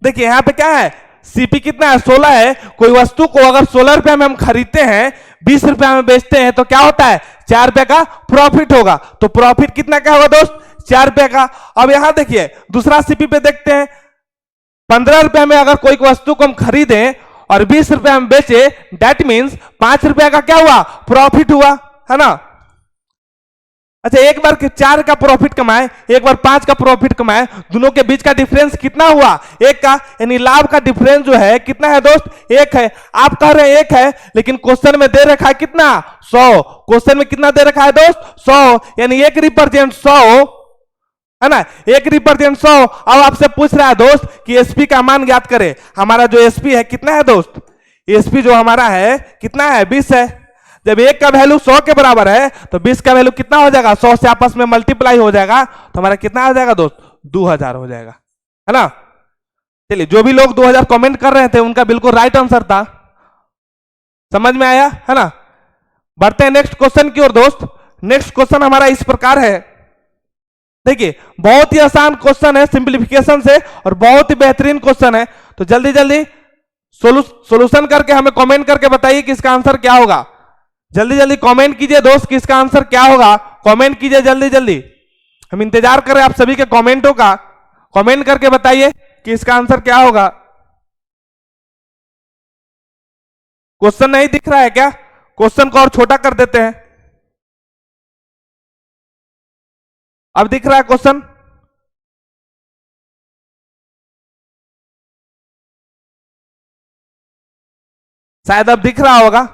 देखिए यहां पे क्या है, सीपी कितना है, 16 है। कोई वस्तु को अगर 16 रुपया में हम खरीदते हैं, 20 रुपया में बेचते हैं, तो क्या होता है, 4 रुपया का प्रॉफिट होगा। तो प्रॉफिट कितना क्या होगा दोस्त, 4 रुपया का। अब यहां देखिए दूसरा सीपी पे देखते हैं, 15 रुपया में अगर कोई वस्तु को हम खरीदें और 20 रुपया में बेचे, दैट मीन्स 5 रुपया का क्या हुआ, प्रॉफिट हुआ, है ना। अच्छा, एक बार 4 का प्रॉफिट कमाए, एक बार 5 का प्रॉफिट कमाए, दोनों के बीच का डिफरेंस कितना हुआ, 1 का, यानी लाभ का डिफरेंस जो है कितना है दोस्त, 1 है। आप कह रहे हैं 1 है, लेकिन क्वेश्चन में दे रखा है कितना, 100। क्वेश्चन में कितना दे रखा है दोस्त, 100, यानी 1 रिप्रेजेंट 100, है ना, 1 रिप्रेजेंट 100। अब आपसे पूछ रहा है दोस्त कि एसपी का मान ज्ञात करें। हमारा जो एसपी है कितना है दोस्त, एसपी जो हमारा है कितना है, 20 है। जब 1 का वैल्यू 100 के बराबर है, तो 20 का वैल्यू कितना हो जाएगा, 100 से आपस में मल्टीप्लाई हो जाएगा, तो हमारा कितना आ जाएगा दोस्त, 2000 हो जाएगा, है ना। चलिए, जो भी लोग 2000 कमेंट कर रहे थे उनका बिल्कुल राइट आंसर था, समझ में आया, है ना। बढ़ते हैं नेक्स्ट क्वेश्चन की ओर दोस्त। नेक्स्ट क्वेश्चन हमारा इस प्रकार है, देखिए बहुत ही आसान क्वेश्चन है, सिंप्लीफिकेशन से, और बहुत ही बेहतरीन क्वेश्चन है। तो जल्दी जल्दी सोल्यूशन करके हमें कमेंट करके बताइए कि इसका आंसर क्या होगा। जल्दी जल्दी कमेंट कीजिए दोस्त कि इसका आंसर क्या होगा, कमेंट कीजिए जल्दी जल्दी, हम इंतजार कर रहे हैं आप सभी के कमेंटों का। कमेंट करके बताइए कि इसका आंसर क्या होगा। क्वेश्चन नहीं दिख रहा है क्या, क्वेश्चन को और छोटा कर देते हैं। अब दिख रहा है क्वेश्चन, शायद अब दिख रहा होगा।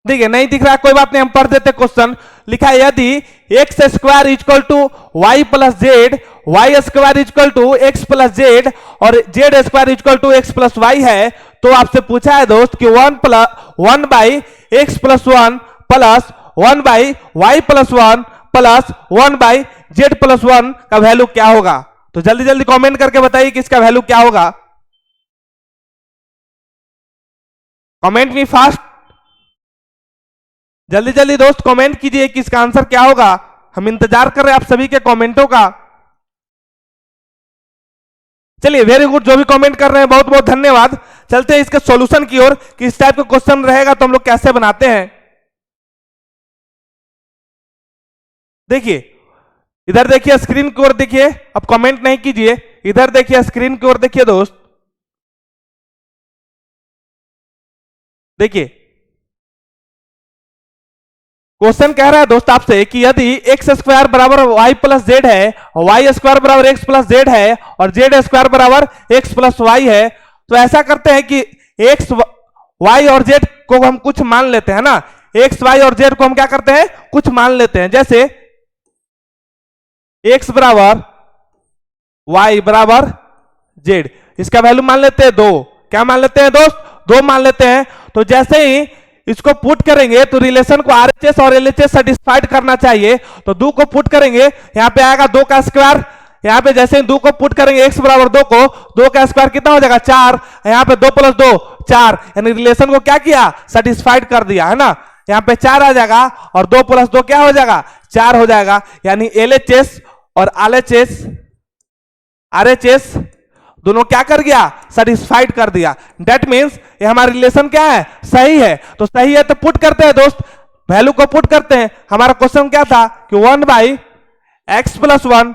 देखिए नहीं दिख रहा, कोई बात नहीं, हम पढ़ देते क्वेश्चन। लिखा है यदि X square equal to Y plus Z, Y square equal to X plus Z और Z square equal to X plus Y है, तो आपसे पूछा है दोस्त कि one by x plus one plus one by Y plus one plus one by Z plus one का value क्या होगा। तो जल्दी जल्दी कमेंट करके बताइए कि इसका वैल्यू क्या होगा। कमेंट मी फास्ट, जल्दी जल्दी दोस्त कमेंट कीजिए कि इसका आंसर क्या होगा। हम इंतजार कर रहे हैं आप सभी के कमेंटों का। चलिए वेरी गुड, जो भी कमेंट कर रहे हैं बहुत बहुत धन्यवाद। चलते हैं इसके सॉल्यूशन की ओर कि इस टाइप का क्वेश्चन रहेगा तो हम लोग कैसे बनाते हैं। देखिए इधर देखिए स्क्रीन की ओर देखिए, अब कमेंट नहीं कीजिए, इधर देखिए स्क्रीन की ओर देखिए दोस्त। देखिए क्वेश्चन कह रहा है दोस्त आपसे कि यदि एक्स स्क्वायर बराबर वाई प्लस जेड है, वाई स्क्वायर बराबर एक्स प्लस जेड है और जेड स्क्वायर बराबर एक्स प्लस वाई है, तो ऐसा करते हैं कि एक्स वाई और जेड को हम कुछ मान लेते हैं ना। एक्स वाई और जेड को हम क्या करते हैं, कुछ मान लेते हैं। जैसे एक्स बराबर वाई बराबर जेड, इसका वैल्यू मान लेते हैं 2। क्या मान लेते हैं दोस्त, 2 मान लेते हैं। तो जैसे ही इसको पुट करेंगे तो रिलेशन को आरएचएस और एलएचएस सेटिस्फाइड करना चाहिए। तो 2 को पुट करेंगे, यहां पे आएगा 2 का स्क्वायर, यहां पे जैसे ही 2 को पुट करेंगे x बराबर 2 को, 2 का स्क्वायर कितना हो जाएगा 4, यहां पे 2 प्लस 2 4, यानी रिलेशन को क्या किया, सेटिस्फाइड कर दिया है ना। यहां पे 4 आ जाएगा और 2 प्लस 2 क्या हो जाएगा 4 हो जाएगा, यानी एलएचएस और आरएचएस दोनों क्या कर गया, सेटिस्फाइड कर दिया। दैट मींस ये हमारा रिलेशन क्या है, सही है। तो सही है तो पुट करते हैं दोस्त, वैल्यू को पुट करते हैं। हमारा क्वेश्चन क्या था कि 1 by x plus one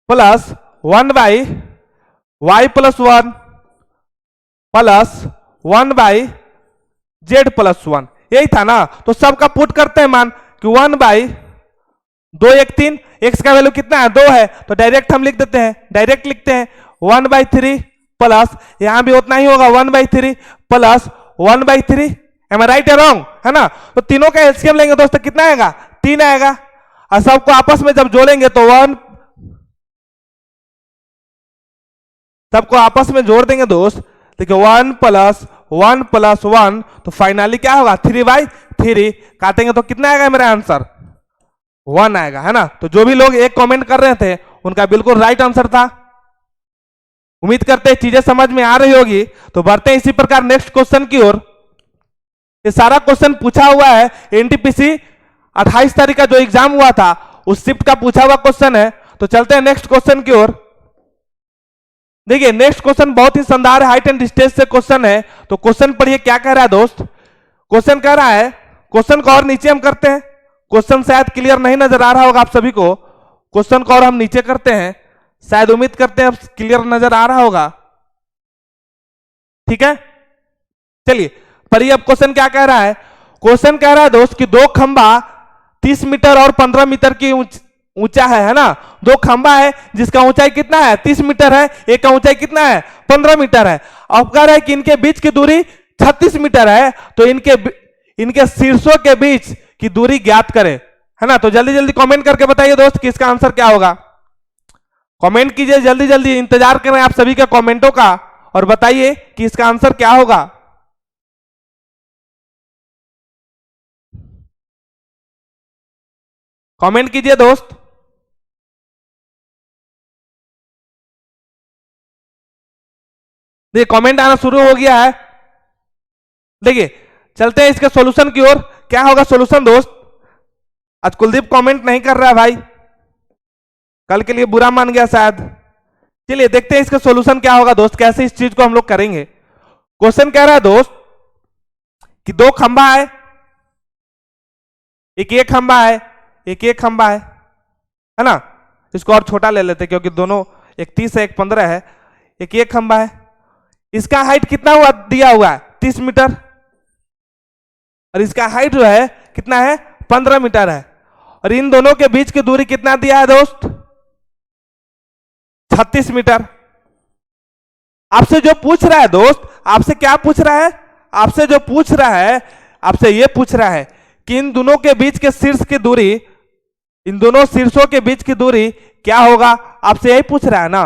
plus 1 by Y plus one plus 1 by Z plus one, यही था ना। तो सबका पुट करते हैं मान कि 1 बाई 2 1 3, एक्स का वैल्यू कितना है 2 है, तो डायरेक्ट हम लिख देते हैं, डायरेक्ट लिखते हैं 1/3 प्लस यहां भी उतना ही होगा 1/3 प्लस 1/3। एम आई राइट या रॉन्ग, है ना। तो तीनों का एलसीएम लेंगे दोस्तों, कितना आएगा 3 आएगा, और सबको आपस में जब जोड़ेंगे तो सबको आपस में जोड़ देंगे दोस्त। देखिए 1 प्लस 1 प्लस 1, तो फाइनली क्या होगा 3/3। काटेंगे तो कितना आएगा मेरा आंसर 1 आएगा, है ना। तो जो भी लोग एक कमेंट कर रहे थे उनका बिल्कुल राइट आंसर था। उम्मीद करते हैं चीजें समझ में आ रही होगी। तो बढ़ते हैं इसी प्रकार नेक्स्ट क्वेश्चन की ओर। ये सारा क्वेश्चन पूछा हुआ है एनटीपीसी 28 तारीख का जो एग्जाम हुआ था उस शिफ्ट का पूछा हुआ क्वेश्चन है। तो चलते हैं नेक्स्ट क्वेश्चन की ओर। देखिए नेक्स्ट क्वेश्चन बहुत ही शानदार हाइट एंड डिस्टेंस से क्वेश्चन है। तो क्वेश्चन पढ़िए क्या कह रहा है दोस्त। क्वेश्चन कह रहा है, क्वेश्चन को और नीचे हम करते हैं, क्वेश्चन शायद क्लियर नहीं नजर आ रहा होगा आप सभी को। क्वेश्चन को और हम नीचे करते हैं, शायद उम्मीद करते हैं अब क्लियर नजर आ रहा होगा, ठीक है। चलिए पढ़िए अब क्वेश्चन क्या कह रहा है। क्वेश्चन कह रहा है दोस्त कि 2 खंबा 30 मीटर और 15 मीटर की ऊंचा है ना। 2 खंबा है जिसका ऊंचाई कितना है 30 मीटर है, एक का ऊंचाई कितना है 15 मीटर है। अब कह रहा है कि इनके बीच की दूरी 36 मीटर है, तो इनके शीर्षों के बीच की दूरी ज्ञात करें, है ना। तो जल्दी जल्दी कमेंट करके बताइए दोस्त कि इसका आंसर क्या होगा। कमेंट कीजिए जल्दी जल्दी, इंतजार कर रहे हैं आप सभी के कमेंटों का, और बताइए कि इसका आंसर क्या होगा। कमेंट कीजिए दोस्त। देखिए कमेंट आना शुरू हो गया है। देखिए चलते हैं इसके सॉल्यूशन की ओर। क्या होगा सॉल्यूशन दोस्त। आज कुलदीप कमेंट नहीं कर रहा है भाई, कल के लिए बुरा मान गया शायद। चलिए देखते हैं इसका सॉल्यूशन क्या होगा दोस्त, कैसे इस चीज को हम लोग करेंगे। क्वेश्चन कह रहा है दोस्त कि 2 खंबा है, एक खंबा है, एक खंबा है ना। इसको और छोटा ले लेते क्योंकि दोनों एक 30 है एक 15 है। एक खंबा है, इसका हाइट कितना हुआ दिया हुआ है 30 मीटर, और इसका हाइट जो है कितना है 15 मीटर है, और इन दोनों के बीच की दूरी कितना दिया है दोस्त 36 मीटर। आपसे जो पूछ रहा है दोस्त, आपसे क्या पूछ रहा है, आपसे जो पूछ रहा है आपसे ये पूछ रहा है कि इन दोनों के बीच के शीर्ष की दूरी, इन दोनों शीर्षों के बीच की दूरी क्या होगा, आपसे यही पूछ रहा है ना,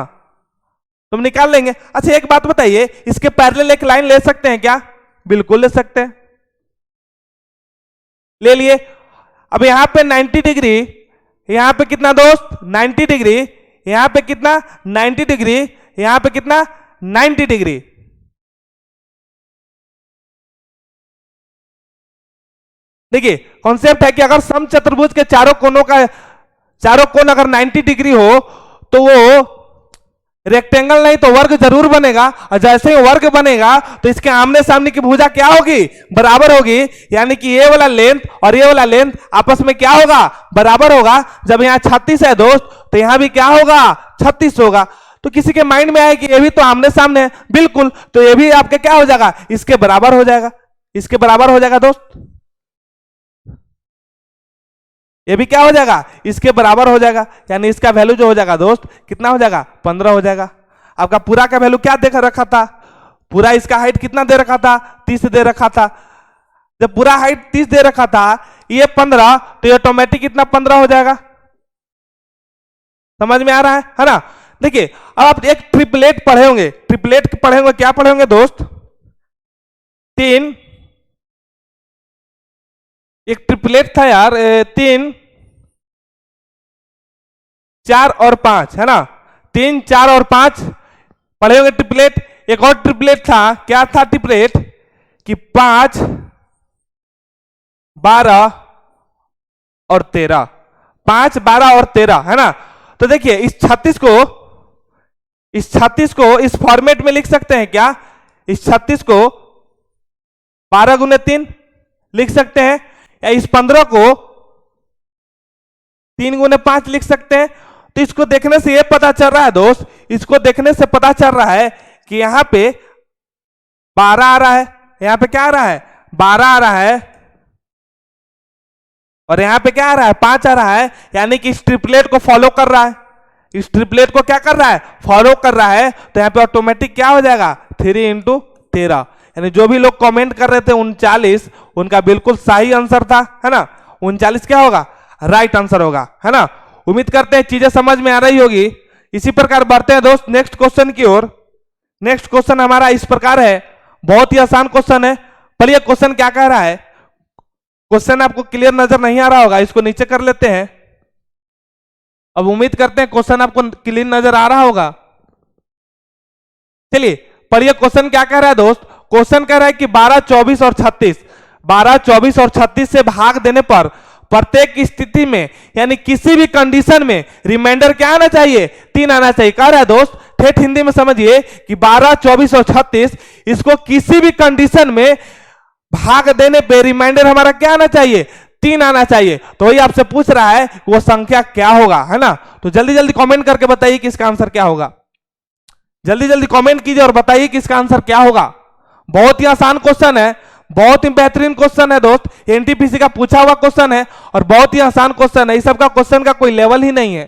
तुम निकाल लेंगे। अच्छा एक बात बताइए, इसके पैरेलल एक लाइन ले सकते हैं क्या? बिल्कुल ले सकते हैं, ले लिए। अब यहां पे 90 डिग्री, यहां पे कितना दोस्त 90 डिग्री, यहां पे कितना 90 डिग्री, यहां पे कितना 90 डिग्री। देखिए कॉन्सेप्ट है कि अगर समचतुर्भुज के चारों कोण अगर 90 डिग्री हो तो वो रेक्टेंगल नहीं तो वर्ग जरूर बनेगा, और जैसे ही वर्ग बनेगा तो इसके आमने सामने की भुजा क्या होगी, बराबर होगी। यानी कि ये वाला लेंथ और ये वाला लेंथ आपस में क्या होगा, बराबर होगा। जब यहाँ 36 है दोस्त तो यहाँ भी क्या होगा, 36 होगा। तो किसी के माइंड में आए कि ये भी तो आमने सामने है, बिल्कुल, तो ये भी आपके क्या हो जाएगा, इसके बराबर हो जाएगा, इसके बराबर हो जाएगा दोस्त, ये भी क्या हो जाएगा, इसके बराबर हो जाएगा। यानी इसका वैल्यू जो हो जाएगा दोस्त कितना हो जाएगा, 15 हो जाएगा। आपका पूरा का वैल्यू क्या देख रखा था, पूरा इसका हाइट कितना दे रखा था, 30 दे रखा था। जब पूरा हाइट 30 दे रखा था, ये 15, तो ये ऑटोमेटिक कितना 15 हो जाएगा। समझ में आ रहा है ना। देखिए अब आप एक ट्रिपलेट पढ़े होंगे, ट्रिपलेट पढ़े होंगे, क्या पढ़े होंगे दोस्त, 3, एक ट्रिपलेट था यार, 3, 4 और 5 है ना, 3, 4 और 5 पढ़े होंगे ट्रिपलेट। एक और ट्रिपलेट था, क्या था ट्रिपलेट, कि 5, 12 और 13, 5, 12 और 13 है ना। तो देखिए इस 36 को इस फॉर्मेट में लिख सकते हैं क्या, इस 36 को 12 गुने 3 लिख सकते हैं, या इस 15 को 3 गुने 5 लिख सकते हैं। तो इसको देखने से यह पता चल रहा है दोस्त, इसको देखने से पता चल रहा है कि यहां पे 12 आ रहा है, यहां पे क्या आ रहा है, 12 आ रहा है, और यहां पे क्या आ रहा है, 5 आ रहा है। यानी कि इस ट्रिपलेट को फॉलो कर रहा है, इस ट्रिपलेट को क्या कर रहा है, फॉलो कर रहा है। तो यहां पे ऑटोमेटिक क्या हो जाएगा, 3 × 13। यानी जो भी लोग कमेंट कर रहे थे 39, उनका बिल्कुल सही आंसर था, है ना। 39 क्या होगा, राइट आंसर होगा, है ना। उम्मीद करते हैं चीजें समझ में आ रही होगी। इसी प्रकार बढ़ते हैं दोस्त नेक्स्ट क्वेश्चन की ओर। नेक्स्ट क्वेश्चन हमारा इस प्रकार है, बहुत ही आसान क्वेश्चन है। पर यह क्वेश्चन क्या कह रहा है, क्वेश्चन आपको क्लियर नजर नहीं आ रहा होगा, इसको नीचे कर लेते हैं। अब उम्मीद करते हैं क्वेश्चन आपको क्लियर नजर आ रहा होगा। चलिए पर यह क्वेश्चन क्या कह रहा है दोस्त, क्वेश्चन कह रहा है कि 12, 24 और 36, 12, 24 और 36 से भाग देने पर प्रत्येक स्थिति में यानी किसी भी कंडीशन में रिमाइंडर क्या आना चाहिए, 3 आना चाहिए। कह रहा है दोस्त ठेठ हिंदी में समझिए कि 12, 24 और 36 इसको किसी भी कंडीशन में भाग देने पे रिमाइंडर हमारा क्या आना चाहिए, 3 आना चाहिए। तो वही आपसे पूछ रहा है वो संख्या क्या होगा, है ना। तो जल्दी जल्दी कमेंट करके बताइए कि इसका आंसर क्या होगा, जल्दी जल्दी कमेंट कीजिए और बताइए कि इसका आंसर क्या होगा। बहुत ही आसान क्वेश्चन है, बहुत ही बेहतरीन क्वेश्चन है दोस्त, एनटीपीसी का पूछा हुआ क्वेश्चन है और बहुत ही आसान क्वेश्चन है। इस सब का क्वेश्चन का कोई लेवल ही नहीं है।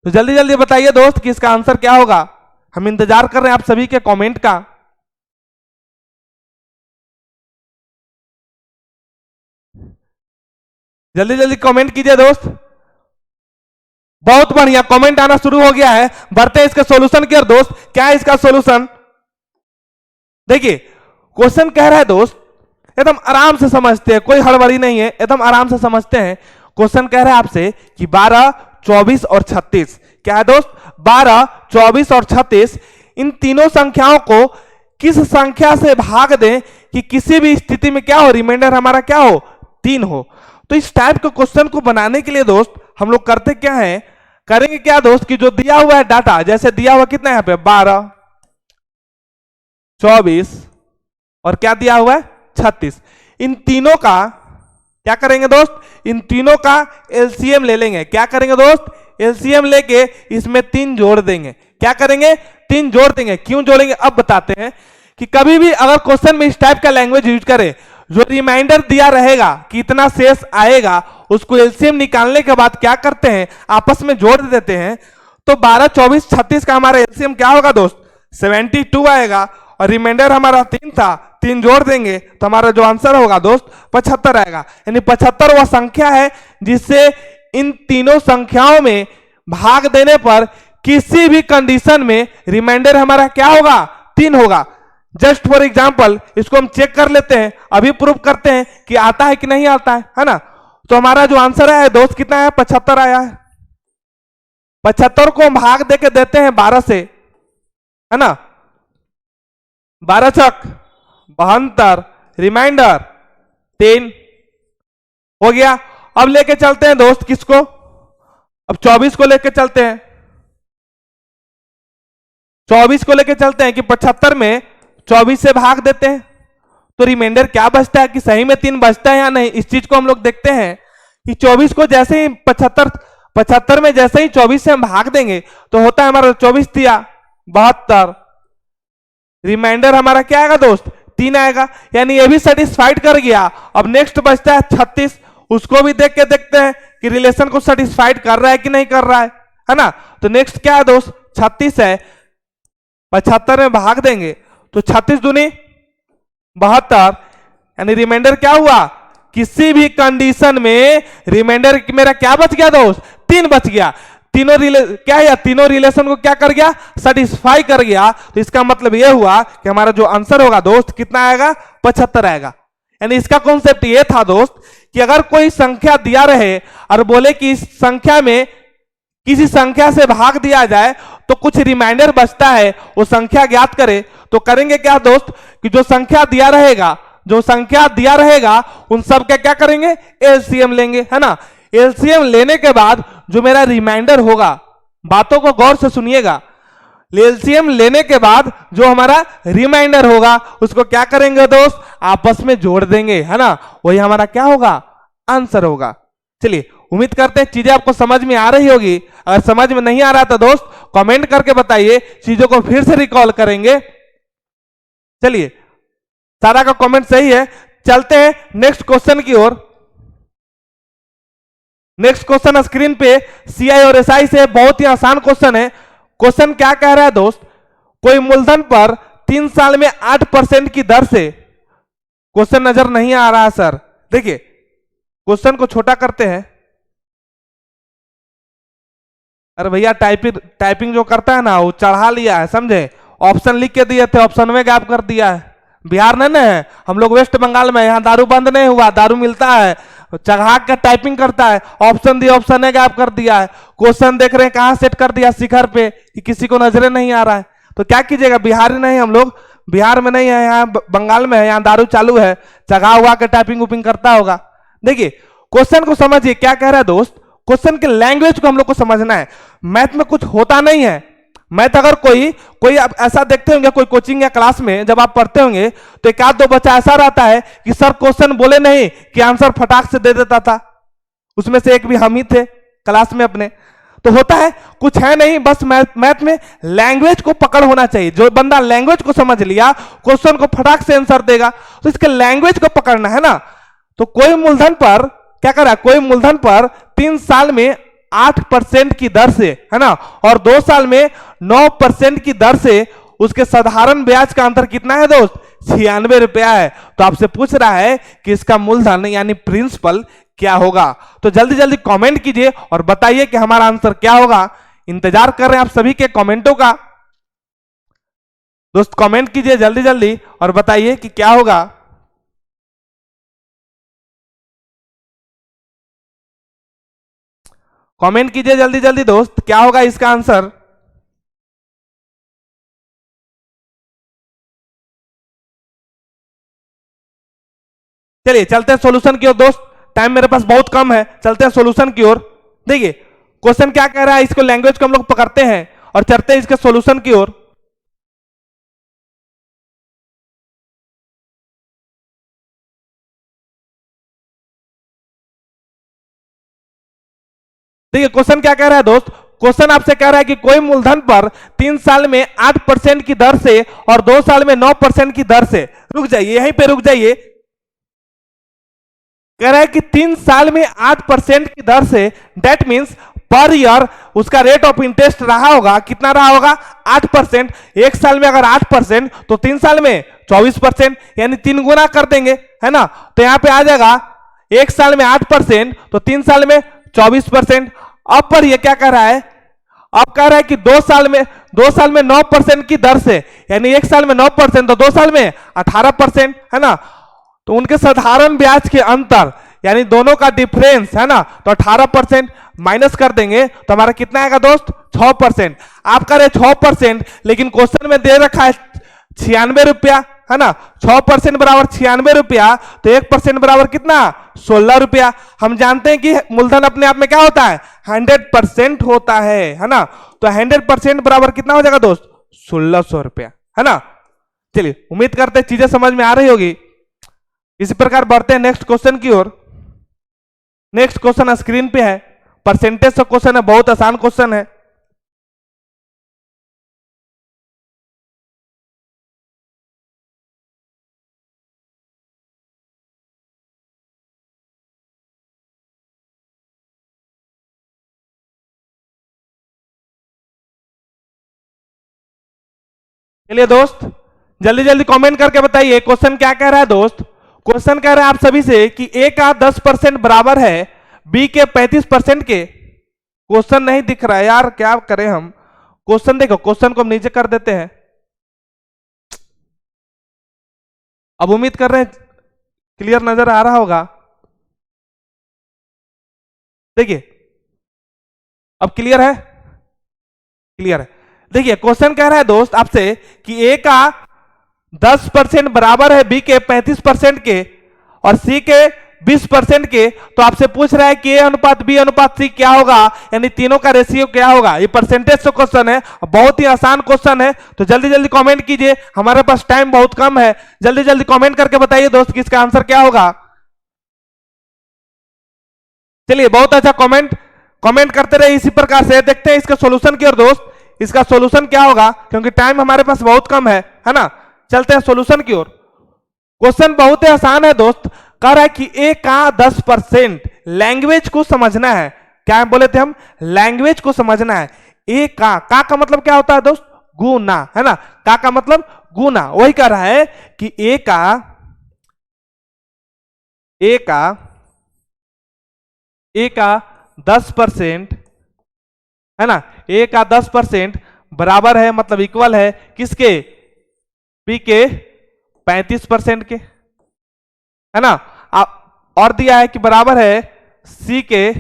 तो जल्दी जल्दी बताइए दोस्त कि इसका आंसर क्या होगा। हम इंतजार कर रहे हैं आप सभी के कमेंट का। जल्दी जल्दी कमेंट कीजिए दोस्त। बहुत बढ़िया, कमेंट आना शुरू हो गया है। बढ़ते हैं इसके सॉल्यूशन की ओर दोस्त। क्या है इसका सॉल्यूशन, देखिए क्वेश्चन कह रहा है दोस्त, एकदम आराम से समझते हैं, कोई हड़बड़ी नहीं है, एकदम आराम से समझते हैं। क्वेश्चन कह रहा है आपसे कि 12, 24 और 36, क्या है दोस्त, 12, 24 और 36 इन तीनों संख्याओं को किस संख्या से भाग दें कि किसी भी स्थिति में क्या हो, रिमाइंडर हमारा क्या हो, 3 हो। तो इस टाइप के क्वेश्चन को बनाने के लिए दोस्त हम लोग करते क्या है, करेंगे क्या दोस्त कि जो दिया हुआ है डाटा, जैसे दिया हुआ कितना है यहाँ पे 12, 24 और क्या दिया हुआ है 36, इन तीनों का क्या करेंगे दोस्त, इन तीनों का एलसीएम ले लेंगे। क्या करेंगे दोस्त, एलसीएम लेके इसमें 3 जोड़ देंगे। क्या करेंगे, 3 जोड़ देंगे। क्यों जोड़ेंगे अब बताते हैं कि कभी भी अगर क्वेश्चन में इस टाइप का लैंग्वेज यूज करें, जो रिमाइंडर दिया रहेगा कि इतना शेष आएगा, उसको एलसीएम निकालने के बाद क्या करते हैं, आपस में जोड़ देते हैं। तो 12, 24, 36 का हमारा एलसीएम क्या होगा दोस्त, 72 आएगा। और रिमाइंडर हमारा 3 था, 3 जोड़ देंगे तो हमारा जो आंसर होगा दोस्त 75 आएगा। यानी 75 वह संख्या है जिससे इन तीनों संख्याओं में भाग देने पर किसी भी कंडीशन में रिमाइंडर हमारा क्या होगा, 3 होगा। जस्ट फॉर एग्जांपल इसको हम चेक कर लेते हैं, अभी प्रूव करते हैं कि आता है कि नहीं आता है ना। तो हमारा जो आंसर है दोस्त कितना है, 75 आया है। 75 को हम भाग दे के देते हैं 12 से, है ना। 12 छक 72, रिमाइंडर 3 हो गया। अब लेके चलते हैं दोस्त किसको, अब 24 को लेके चलते हैं। 24 को लेके चलते हैं कि 75 में 24 से भाग देते हैं तो रिमाइंडर क्या बचता है, कि सही में 3 बचता है या नहीं। इस चीज को हम लोग देखते हैं कि 24 को जैसे ही 75 में जैसे ही 24 से हम भाग देंगे तो होता है हमारा 24 दिया 72, रिमाइंडर हमारा क्या आएगा दोस्त, 3 आएगा। यानी ये भी सेटिस्फाइड कर गया। अब नेक्स्ट बचता है 36, उसको भी देख के देखते हैं कि रिलेशन को सेटिस्फाइड कर रहा है कि नहीं कर रहा है ना। तो नेक्स्ट क्या है दोस्त, 36 है, 75 में भाग देंगे तो 36 दूनी 72, यानी रिमाइंडर क्या हुआ, किसी भी कंडीशन में रिमाइंडर मेरा क्या बच गया दोस्त, 3 बच गया। क्या है, तीनों रिलेशन को क्या कर गया, सेटिस्फाई कर गया। तो इसका मतलब यह हुआ कि हमारा जो आंसर होगा दोस्त कितना आएगा, 75 आएगा। यानी इसका कॉन्सेप्ट ये था दोस्त कि अगर कोई संख्या दिया रहे और बोले कि इस संख्या में किसी संख्या से भाग दिया जाए तो कुछ रिमाइंडर बचता है, वो संख्या ज्ञात करे। तो करेंगे क्या दोस्त कि जो संख्या दिया रहेगा उन सब का क्या करेंगे, एलसीएम लेंगे, है ना। एलसीएम लेने के बाद जो मेरा रिमाइंडर होगा, बातों को गौर से सुनिएगा, एलसीएम लेने के बाद जो हमारा रिमाइंडर होगा उसको क्या करेंगे दोस्त, आपस में जोड़ देंगे, है ना। वही हमारा क्या होगा, आंसर होगा। चलिए उम्मीद करते हैं चीजें आपको समझ में आ रही होगी। अगर समझ में नहीं आ रहा तो दोस्त कमेंट करके बताइए, चीजों को फिर से रिकॉल करेंगे। चलिए सारा का कमेंट सही है, चलते हैं नेक्स्ट क्वेश्चन की ओर। नेक्स्ट क्वेश्चन स्क्रीन पे सीआई और एसआई से, बहुत ही आसान क्वेश्चन है। क्वेश्चन क्या कह रहा है दोस्त, कोई मूलधन पर 3 साल में 8% की दर से, क्वेश्चन नजर नहीं आ रहा सर, देखिए क्वेश्चन को छोटा करते हैं। अरे भैया टाइपिंग जो करता है ना वो चढ़ा लिया है, समझे। ऑप्शन लिख के दिए थे, ऑप्शन में गैप कर दिया है। बिहार नहीं ना, हम लोग वेस्ट बंगाल में, यहाँ दारू बंद नहीं हुआ, दारू मिलता है, चढ़ा के टाइपिंग करता है। ऑप्शन दिया, ऑप्शन ने गैप कर दिया है। क्वेश्चन देख रहे हैं कहाँ सेट कर दिया, शिखर पे, कि किसी को नजरे नहीं आ रहा है। तो क्या कीजिएगा, बिहारी नहीं हम लोग, बिहार में नहीं है, यहाँ बंगाल में है, यहाँ दारू चालू है, चढ़ा हुआ के टाइपिंग उपिंग करता होगा। देखिए क्वेश्चन को समझिए क्या कह रहा है दोस्त, क्वेश्चन के लैंग्वेज को हम लोग को समझना है। मैथ में कुछ होता नहीं है। मैथ अगर कोई आप ऐसा देखते होंगे, कोई कोचिंग या क्लास में जब आप पढ़ते होंगे तो एक आध दो बच्चा ऐसा रहता है कि सर क्वेश्चन बोले नहीं कि आंसर फटाक से दे देता था। उसमें से एक भी हम ही थे क्लास में अपने। तो होता है कुछ है नहीं, बस मैथ में लैंग्वेज को पकड़ होना चाहिए। जो बंदा लैंग्वेज को समझ लिया क्वेश्चन को फटाक से आंसर देगा। तो इसके लैंग्वेज को पकड़ना है ना। तो कोई मूलधन पर क्या कर रहा है, कोई मूलधन पर 3 साल में 8% की दर से, है ना, और 2 साल में 9% की दर से उसके साधारण ब्याज का अंतर कितना है दोस्त, 96 रुपया है। तो आपसे पूछ रहा है कि इसका मूलधन यानी प्रिंसिपल क्या होगा। तो जल्दी जल्दी कमेंट कीजिए और बताइए कि हमारा आंसर क्या होगा। इंतजार कर रहे हैं आप सभी के कमेंटों का। दोस्त कमेंट कीजिए जल्दी जल्दी और बताइए कि क्या होगा। कमेंट कीजिए जल्दी जल्दी दोस्त, क्या होगा इसका आंसर। चलिए चलते हैं सॉल्यूशन की ओर दोस्त, टाइम मेरे पास बहुत कम है, चलते हैं सॉल्यूशन की ओर। देखिए क्वेश्चन क्या कह रहा है, इसको लैंग्वेज को हम लोग पकड़ते हैं और चलते हैं इसके सॉल्यूशन की ओर। देखिए क्वेश्चन क्या कह रहा है दोस्त, क्वेश्चन आपसे कह रहा है कि कोई मूलधन पर 3 साल में 8% की दर से और 2 साल में 9% की दर से, रुक जाइए यहीं पे रुक जाइए, कह रहा है कि 3 साल में 8% की दर से, दैट मींस पर ईयर उसका रेट ऑफ इंटरेस्ट रहा होगा, कितना रहा होगा, 8%, एक साल में अगर 8% तो 3 साल में 24%, यानी 3 गुना कर देंगे, है ना। तो यहां पे आ जाएगा एक साल में 8% तो 3 साल में 24%। अब पर ये क्या कर रहा है, अब कह रहा है कि 2 साल में 9% की दर से, यानी एक साल में 9% तो 2 साल में 18%, है ना। तो उनके साधारण ब्याज के अंतर यानी दोनों का डिफरेंस, है ना, तो 18% माइनस कर देंगे तो हमारा कितना आएगा दोस्त, 6%। आप कह रहे 6%, लेकिन क्वेश्चन में दे रखा है 96 रुपया, है ना। 6% बराबर 96 रुपया, तो 1% बराबर कितना, 16 रुपया। हम जानते हैं कि मूलधन अपने आप में क्या होता है, 100% होता है ना। तो 100% बराबर कितना हो जाएगा दोस्त, 1600 रुपया, है ना। चलिए उम्मीद करते हैं चीजें समझ में आ रही होगी। इसी प्रकार बढ़ते हैं नेक्स्ट क्वेश्चन की ओर। नेक्स्ट क्वेश्चन स्क्रीन पे है, परसेंटेज का क्वेश्चन है, बहुत आसान क्वेश्चन है। चलिए दोस्त जल्दी जल्दी कमेंट करके बताइए क्वेश्चन क्या कह रहा है दोस्त। क्वेश्चन कह रहा है आप सभी से कि ए का 10% बराबर है बी के 35% के। क्वेश्चन नहीं दिख रहा है यार, क्या करें हम। क्वेश्चन देखो, क्वेश्चन को हम नीचे कर देते हैं। अब उम्मीद कर रहे हैं क्लियर नजर आ रहा होगा। देखिए अब क्लियर है, क्लियर है। देखिए क्वेश्चन कह रहा है दोस्त आपसे कि ए का 10% बराबर है बी के 35% के और सी के 20% के। तो आपसे पूछ रहा है कि ए अनुपात बी अनुपात सी क्या होगा, यानी तीनों का रेशियो क्या होगा। ये परसेंटेज से क्वेश्चन है, बहुत ही आसान क्वेश्चन है। तो जल्दी जल्दी कमेंट कीजिए, हमारे पास टाइम बहुत कम है। जल्दी जल्दी कमेंट करके बताइए दोस्त कि इसका आंसर क्या होगा। चलिए बहुत अच्छा कमेंट कमेंट करते रहे इसी प्रकार से। देखते हैं इसका सॉल्यूशन की ओर दोस्त, इसका सॉल्यूशन क्या होगा, क्योंकि टाइम हमारे पास बहुत कम है ना। चलते हैं सॉल्यूशन की ओर। क्वेश्चन बहुत ही आसान है दोस्त। कह रहा है कि ए का 10% लैंग्वेज को समझना है। क्या बोले थे हम, लैंग्वेज को समझना है। ए का मतलब क्या होता है दोस्त, गुना, है ना। का मतलब गुना। वही कह रहा है कि ए का ए का 10%, है ना, ए का 10% बराबर है, मतलब इक्वल है किसके, बी के 35% के, है ना। और दिया है कि बराबर है सी के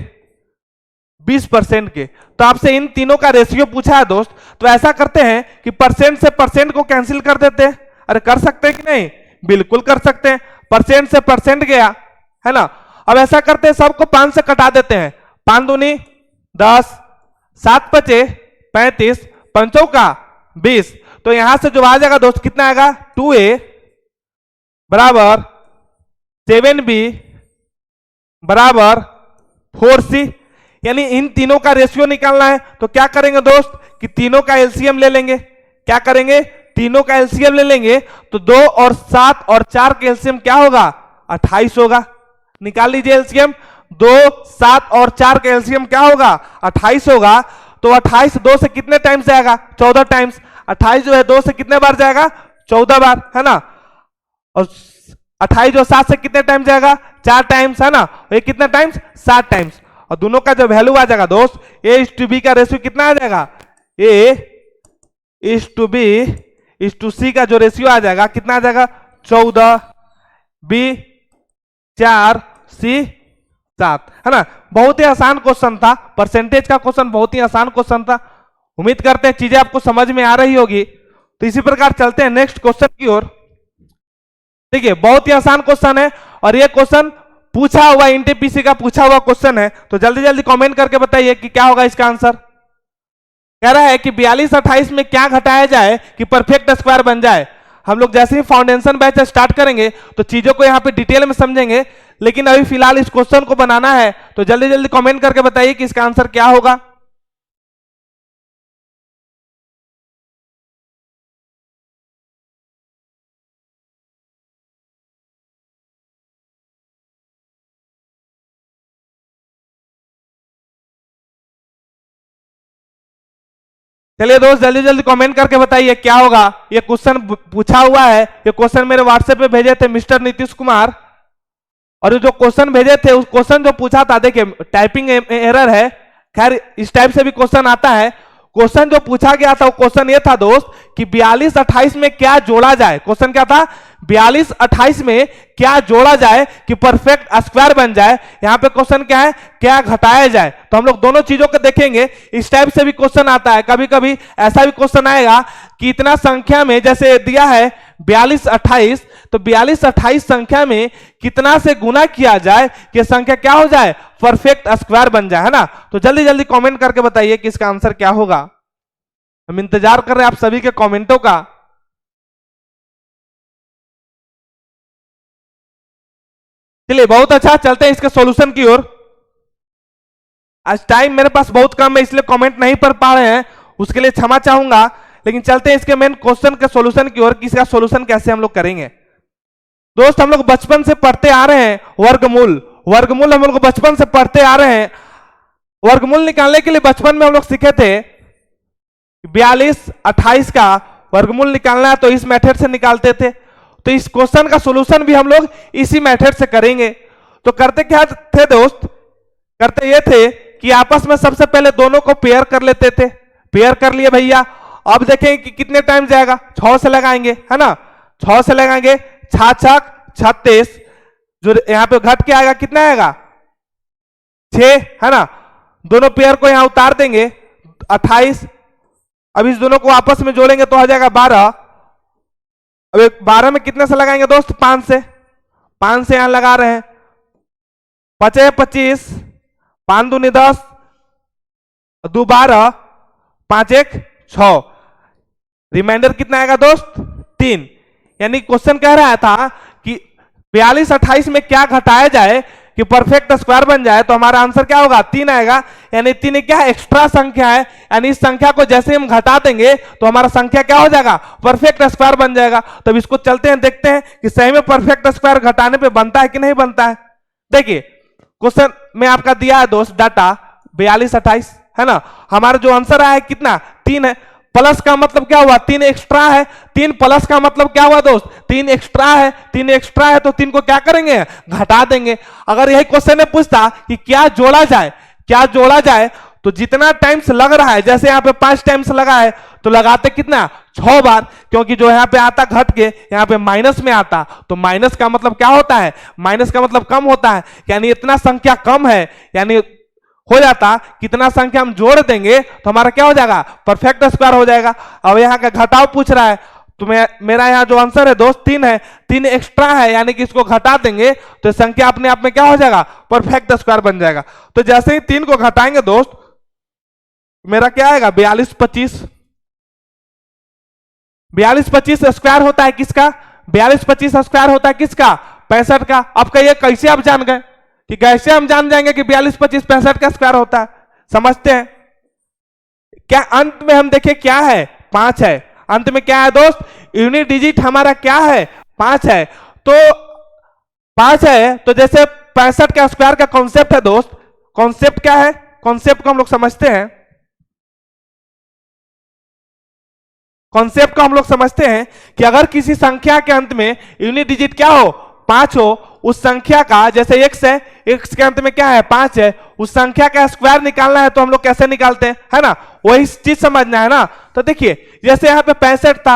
20% के। तो आपसे इन तीनों का रेशियो पूछा है दोस्त। तो ऐसा करते हैं कि परसेंट से परसेंट को कैंसिल कर देते हैं। अरे कर सकते हैं कि नहीं, बिल्कुल कर सकते हैं। परसेंट से परसेंट गया, है ना। अब ऐसा करते हैं सबको 5 से कटा देते हैं। 5 दूनी 10, 7 पचे 35, पंचों का 20। तो यहां से जो आ जाएगा दोस्त कितना आएगा, 2a बराबर 7b बराबर 4c। यानी इन तीनों का रेशियो निकालना है। तो क्या करेंगे दोस्त कि तीनों का एलसीएम ले लेंगे। क्या करेंगे, तीनों का एलसीएम ले लेंगे। तो 2 और 7 और 4 का एलसीएम क्या होगा, 28 होगा। निकाल लीजिए एलसीएम। 2, 7 और 4 का एलसीएम क्या होगा, 28 होगा। तो 28 2 से कितने टाइम्स जाएगा, 14 टाइम्स। 28 जो है 2 से कितने बार जाएगा, 14 बार, है ना। और 28 जो 7 से कितने टाइम्स जाएगा, 4 टाइम्स, है ना। ये कितने टाइम्स, 7 टाइम्स। और दोनों का जो वैल्यू आ जाएगा दोस्त, ए इज टू बी का रेशियो कितना आ जाएगा, A is to B is to C का जो रेशियो आ जाएगा कितना आ जाएगा, 14, बी 4, सी 7, है ना। बहुत ही आसान क्वेश्चन था, परसेंटेज का क्वेश्चन बहुत ही आसान क्वेश्चन था। उम्मीद करते हैं चीजें आपको समझ में आ रही होगी। तो इसी प्रकार चलते हैं नेक्स्ट क्वेश्चन की ओर। देखिए बहुत ही आसान क्वेश्चन है और ये क्वेश्चन पूछा हुआ एनटीपीसी का पूछा हुआ क्वेश्चन है। तो जल्दी जल्दी कमेंट करके बताइए कि क्या होगा इसका आंसर। कह रहा है कि 42 28 में क्या घटाया जाए कि परफेक्ट स्क्वायर बन जाए। हम लोग जैसे ही फाउंडेशन बैच स्टार्ट करेंगे तो चीजों को यहाँ पे डिटेल में समझेंगे, लेकिन अभी फिलहाल इस क्वेश्चन को बनाना है। तो जल्दी जल्दी कमेंट करके बताइए कि इसका आंसर क्या होगा। चलिए दोस्त जल्दी जल्दी कमेंट करके बताइए क्या होगा। ये क्वेश्चन पूछा हुआ है, ये क्वेश्चन मेरे व्हाट्सएप पे भेजे थे मिस्टर नीतीश कुमार, और जो क्वेश्चन भेजे थे उस क्वेश्चन जो पूछा था, देखिए टाइपिंग एरर है, खैर इस टाइप से भी क्वेश्चन आता है। क्वेश्चन जो पूछा गया था वो क्वेश्चन ये था दोस्त कि 42-28 में क्या जोड़ा जाए। क्वेश्चन क्या था, 42-28 में क्या जोड़ा जाए कि परफेक्ट स्क्वायर बन जाए। यहां पे क्वेश्चन क्या है, क्या घटाया जाए। तो हम लोग दोनों चीजों को देखेंगे। इस टाइप से भी क्वेश्चन आता है, कभी कभी ऐसा भी क्वेश्चन आएगा कि इतना संख्या में, जैसे दिया है 42-28, तो 42-28 संख्या में कितना से गुना किया जाए कि संख्या क्या हो जाए, परफेक्ट स्क्वायर बन जाए, है ना। तो जल्दी जल्दी कमेंट करके बताइए कि इसका आंसर क्या होगा। हम इंतजार कर रहे हैं आप सभी के कमेंटों का। चलिए बहुत अच्छा, चलते हैं इसके सॉल्यूशन की ओर। आज टाइम मेरे पास बहुत कम है इसलिए कमेंट नहीं पढ़ पा रहे हैं, उसके लिए क्षमा चाहूंगा। लेकिन चलते हैं इसके मेन क्वेश्चन के सॉल्यूशन की ओर कि इसका सॉल्यूशन कैसे हम लोग करेंगे। दोस्त हम लोग बचपन से पढ़ते आ रहे हैं वर्गमूल, वर्गमूल हम लोग बचपन से पढ़ते आ रहे हैं। वर्गमूल निकालने के लिए बचपन में हम लोग सीखे थे 42-28 का वर्गमूल निकालना है तो इस मेथड से निकालते थे। तो इस क्वेश्चन का सॉल्यूशन भी हम लोग इसी मेथड से करेंगे। तो करते क्या थे दोस्त, करते ये थे कि आपस में सबसे पहले दोनों को पेयर कर लेते थे। पेयर कर लिए भैया, अब देखेंगे कि कितने टाइम जाएगा, 6 से लगाएंगे, है ना। 6 से लगाएंगे, 6 × 36, जो यहां पे घट के आएगा कितना आएगा 6, है ना। दोनों पेयर को यहां उतार देंगे 28। अब इस दोनों को आपस में जोड़ेंगे तो आ जाएगा 12। अब 12 में कितने से लगाएंगे दोस्त, 5 से। 5 से यहां लगा रहे हैं, बचे 25, 5 दूनी 10, 2 12, 5 1 6, रिमाइंडर कितना आएगा दोस्त 3। यानी क्वेश्चन कह रहा था कि 42-28 में क्या घटाया जाए कि परफेक्ट स्क्वायर बन जाए। तो हमारा आंसर क्या होगा, 3 आएगा। यानी 3 क्या एक्स्ट्रा संख्या है, यानी इस संख्या को जैसे हम घटा देंगे तो हमारा संख्या क्या हो जाएगा, परफेक्ट स्क्वायर बन जाएगा। तो इसको चलते हैं देखते हैं कि सही में परफेक्ट स्क्वायर घटाने पे बनता है कि नहीं बनता है। देखिए क्वेश्चन में आपका दिया है दोस्त डाटा 42-28, है ना। हमारा जो आंसर आया है कितना, 3 है। प्लस का मतलब क्या हुआ, 3 एक्स्ट्रा है। 3 प्लस का मतलब क्या हुआ दोस्त, 3 एक्स्ट्रा है। 3 एक्स्ट्रा है तो 3 को क्या करेंगे, घटा देंगे। अगर यही क्वेश्चन में पूछता कि क्या जोड़ा जाए, क्या जोड़ा जाए, तो जितना टाइम्स लग रहा है, जैसे यहाँ पे 5 टाइम्स लगा है तो लगाते कितना 6 बार, क्योंकि जो यहाँ पे आता घट के यहाँ पे माइनस में आता, तो माइनस का मतलब क्या होता है, माइनस का मतलब कम होता है। यानी इतना संख्या कम है, यानी हो जाता कितना संख्या हम जोड़ देंगे तो हमारा क्या हो जाएगा, परफेक्ट स्क्वायर हो जाएगा। अब यहाँ का घटाव पूछ रहा है तो मेरा यहाँ जो आंसर है दोस्त 3 है। 3 एक्स्ट्रा है, यानी कि इसको घटा देंगे तो संख्या अपने आप में क्या हो जाएगा, परफेक्ट स्क्वायर बन जाएगा। तो जैसे ही 3 को घटाएंगे दोस्त मेरा क्या आएगा 42-25। 42-25 स्क्वायर होता है किसका, 42-25 स्क्वायर होता है किसका, 65 का। अब कहिए कैसे आप जान गए, कि कैसे हम जान जाएंगे कि 42-25 65 का स्क्वायर होता है, समझते हैं क्या। अंत में हम देखें क्या है, 5 है। अंत में क्या है दोस्त, यूनिट डिजिट हमारा क्या है, 5 है। तो 5 है तो जैसे 65 का स्क्वायर का कॉन्सेप्ट है दोस्त, कॉन्सेप्ट क्या है, कॉन्सेप्ट को हम लोग समझते हैं। कॉन्सेप्ट को हम लोग समझते हैं कि अगर किसी संख्या के अंत में यूनिट डिजिट क्या हो, 5 हो, उस संख्या का, जैसे x है, x के अंत में क्या है 5 है, उस संख्या का स्क्वायर निकालना है तो हम लोग कैसे निकालते हैं, है ना, वही चीज समझना है ना। तो देखिए जैसे यहाँ पे 65 था,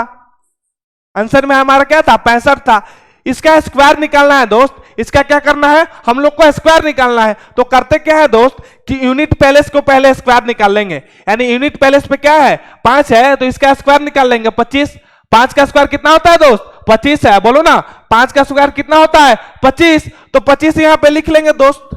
आंसर में हमारा क्या था 65 था, इसका स्क्वायर निकालना है दोस्त। इसका क्या करना है, हम लोग को स्क्वायर निकालना है। तो करते क्या है दोस्त कि यूनिट पैलेस को पहले स्क्वायर निकाल लेंगे। यानी यूनिट पैलेस पे क्या है 5 है तो इसका स्क्वायर निकाल लेंगे 25। 5 का स्क्वायर कितना होता है दोस्त, 25 है, बोलो ना 5 का स्क्वायर कितना होता है 25। तो 25 यहां पे लिख लेंगे दोस्त,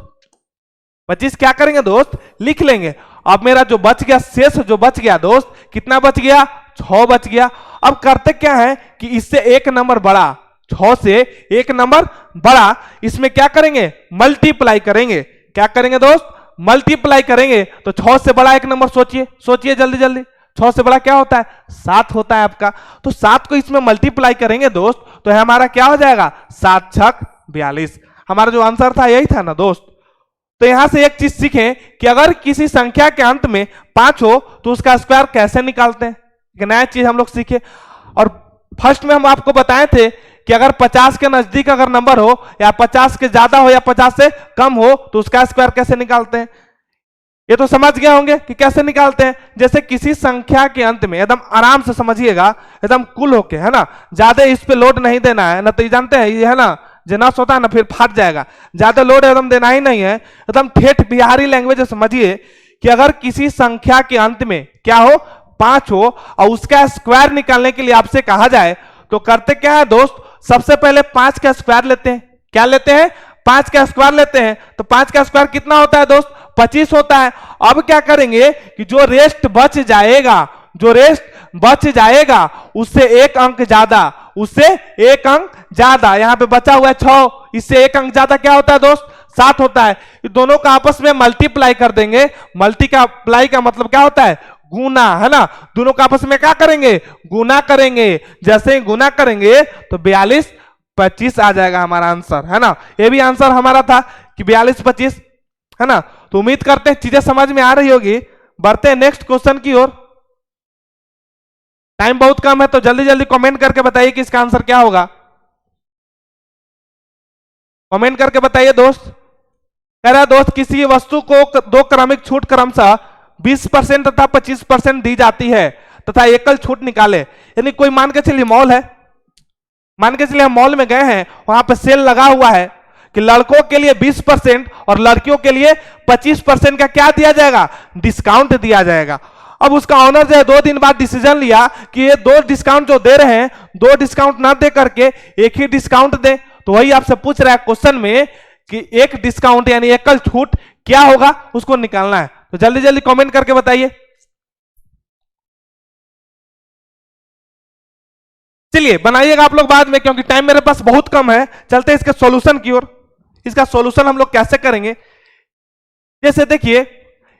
25 क्या करेंगे दोस्त लिख लेंगे। अब मेरा जो बच गया, शेष जो बच गया दोस्त, कितना बच गया 6 बच गया। अब करते क्या है कि इससे एक नंबर बड़ा, 6 से एक नंबर बड़ा, इसमें क्या करेंगे मल्टीप्लाई करेंगे। क्या करेंगे दोस्त, मल्टीप्लाई करेंगे। तो 6 से बड़ा एक नंबर सोचिए, सोचिए जल्दी जल्दी, 6 से बड़ा क्या होता है 7 होता है आपका। तो 7 को इसमें मल्टीप्लाई करेंगे दोस्त तो हमारा क्या हो जाएगा 7 × 6 = 42। हमारा जो आंसर था यही था ना दोस्त। तो यहां से एक चीज सीखें कि अगर किसी संख्या के अंत में 5 हो तो उसका स्क्वायर कैसे निकालते हैं, एक नया चीज हम लोग सीखे। और फर्स्ट में हम आपको बताए थे कि अगर 50 के नजदीक अगर नंबर हो या 50 के ज्यादा हो या 50 से कम हो तो उसका स्क्वायर कैसे निकालते हैं, ये तो समझ गए होंगे कि कैसे निकालते हैं। जैसे किसी संख्या के अंत में एकदम आराम से समझिएगा, एकदम कुल होके, है ना, ज्यादा इस पे लोड नहीं देना है ना, तो ये जानते हैं ये है ना जनस होता है ना फिर फट जाएगा, ज्यादा लोड एकदम देना ही नहीं है, एकदम ठेठ बिहारी लैंग्वेज समझिए कि अगर किसी संख्या के अंत में क्या हो 5 हो और उसका स्क्वायर निकालने के लिए आपसे कहा जाए तो करते क्या है दोस्त, सबसे पहले 5 का स्क्वायर लेते हैं। क्या लेते हैं? 5 का स्क्वायर लेते हैं। तो 5 का स्क्वायर कितना होता है दोस्त? 25 होता है। अब क्या करेंगे कि जो रेस्ट बच जाएगा, जो रेस्ट बच जाएगा उससे एक अंक ज्यादा, उससे एक अंक ज्यादा, यहां पे बचा हुआ है 6, इससे एक अंक ज्यादा क्या होता है दोस्त? 7 होता है। दोनों का आपस में मल्टीप्लाई कर देंगे। मल्टीप्लाई का मतलब क्या होता है? गुना, है ना। दोनों का आपस में क्या करेंगे? गुना करेंगे। जैसे ही गुना करेंगे तो 42 25 आ जाएगा हमारा आंसर, है ना। ये भी आंसर हमारा था कि 42 25, है ना। तो उम्मीद करते हैं चीजें समझ में आ रही होगी। बढ़ते हैं नेक्स्ट क्वेश्चन की ओर। टाइम बहुत कम है तो जल्दी जल्दी कमेंट करके बताइए कि इसका आंसर क्या होगा। कमेंट करके बताइए दोस्त। कह रहा है दोस्त किसी वस्तु को 2 क्रमिक छूट क्रमशः 20% तथा 25% दी जाती है तथा एकल छूट निकाले। यानी कोई मान के चलिए मॉल है, मान के चलिए हम मॉल में गए हैं, वहां पे सेल लगा हुआ है कि लड़कों के लिए 20% और लड़कियों के लिए 25% का क्या दिया जाएगा? डिस्काउंट दिया जाएगा। अब उसका ऑनर जो है 2 दिन बाद डिसीजन लिया कि ये 2 डिस्काउंट जो दे रहे हैं, 2 डिस्काउंट ना दे करके एक ही डिस्काउंट दे। तो वही आपसे पूछ रहा है क्वेश्चन में कि एक डिस्काउंट यानी एकल छूट क्या होगा, उसको निकालना है। तो जल्दी जल्दी कमेंट करके बताइए। चलिए बनाइएगा आप लोग बाद में, क्योंकि टाइम मेरे पास बहुत कम है। चलते हैं इसके सॉल्यूशन की ओर। इसका सॉल्यूशन हम लोग कैसे करेंगे? जैसे देखिए,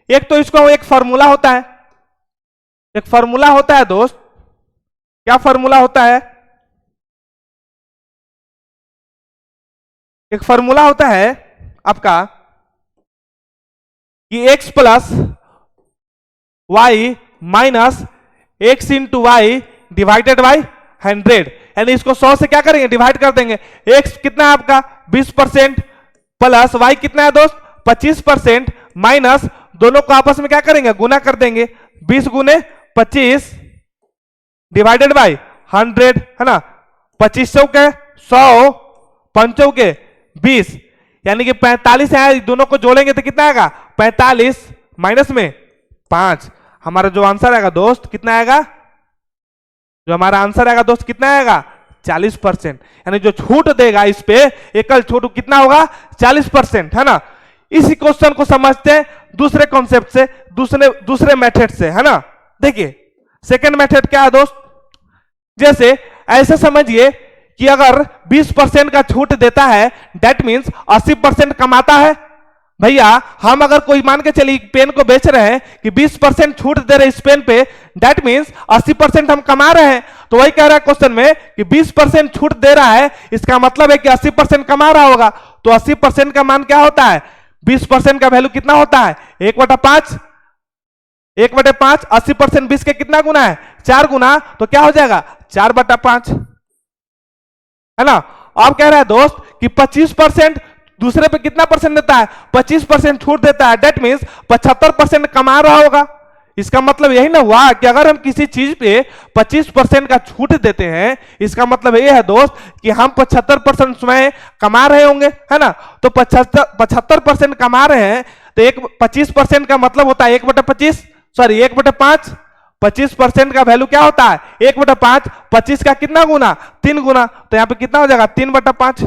एक तो इसको एक फार्मूला होता है, एक फार्मूला होता है दोस्त। क्या फार्मूला होता है? एक फार्मूला होता है आपका कि x plus y minus x into y divided by 100। यानी इसको 100 से क्या करेंगे? डिवाइड कर देंगे। x कितना है आपका? 20% प्लस y कितना है दोस्त? 25% माइनस, दोनों को आपस में क्या करेंगे? गुना कर देंगे। 20 गुने 25 डिवाइडेड बाई 100, है ना। 25 चौके 100, 5 चौके 20, यानी कि 45 है। दोनों को जोड़ेंगे तो कितना आएगा? 45 माइनस में 5। हमारा जो आंसर आएगा दोस्त कितना आएगा? जो हमारा आंसर आएगा दोस्त कितना आएगा? 40%। यानी जो छूट देगा इस पे एकल छूट कितना होगा? 40%, है ना। इसी क्वेश्चन को समझते हैं दूसरे कॉन्सेप्ट से, दूसरे मेथड से, है ना। देखिए सेकंड मेथड क्या है दोस्त? जैसे ऐसे समझिए कि अगर 20% का छूट देता है, दैट मीन्स 80% कमाता है। भैया हम अगर कोई मान के चलिए पेन को बेच रहे हैं कि 20% छूट दे रहे इस पेन पे, दैट मीन्स 80% हम कमा रहे हैं। तो वही कह रहा है क्वेश्चन में कि 20% छूट दे रहा है, इसका मतलब है कि 80% कमा रहा होगा। तो 80% का मान क्या होता है? 20% का वैल्यू कितना होता है? 1/5। 1/5 80% 20 के कितना गुना है? 4 गुना। तो क्या हो जाएगा? 4/5, है ना। अब कह रहा है दोस्त कि 25% दूसरे पे कितना परसेंट देता है? 25% छूट देता है, दैट मीन्स 75% कमा रहा होगा। इसका मतलब यही ना हुआ कि अगर हम किसी चीज पे 25% का छूट देते हैं, इसका मतलब यह है दोस्त कि हम 75% स्वयं कमा रहे होंगे, है ना। तो 75% कमा रहे हैं तो 25% का मतलब होता है 1/25, सॉरी 1/5। 25% का वैल्यू क्या होता है? 1/5। 25 का कितना गुना? 3 गुना। तो यहां पे कितना हो जाएगा? 3/5,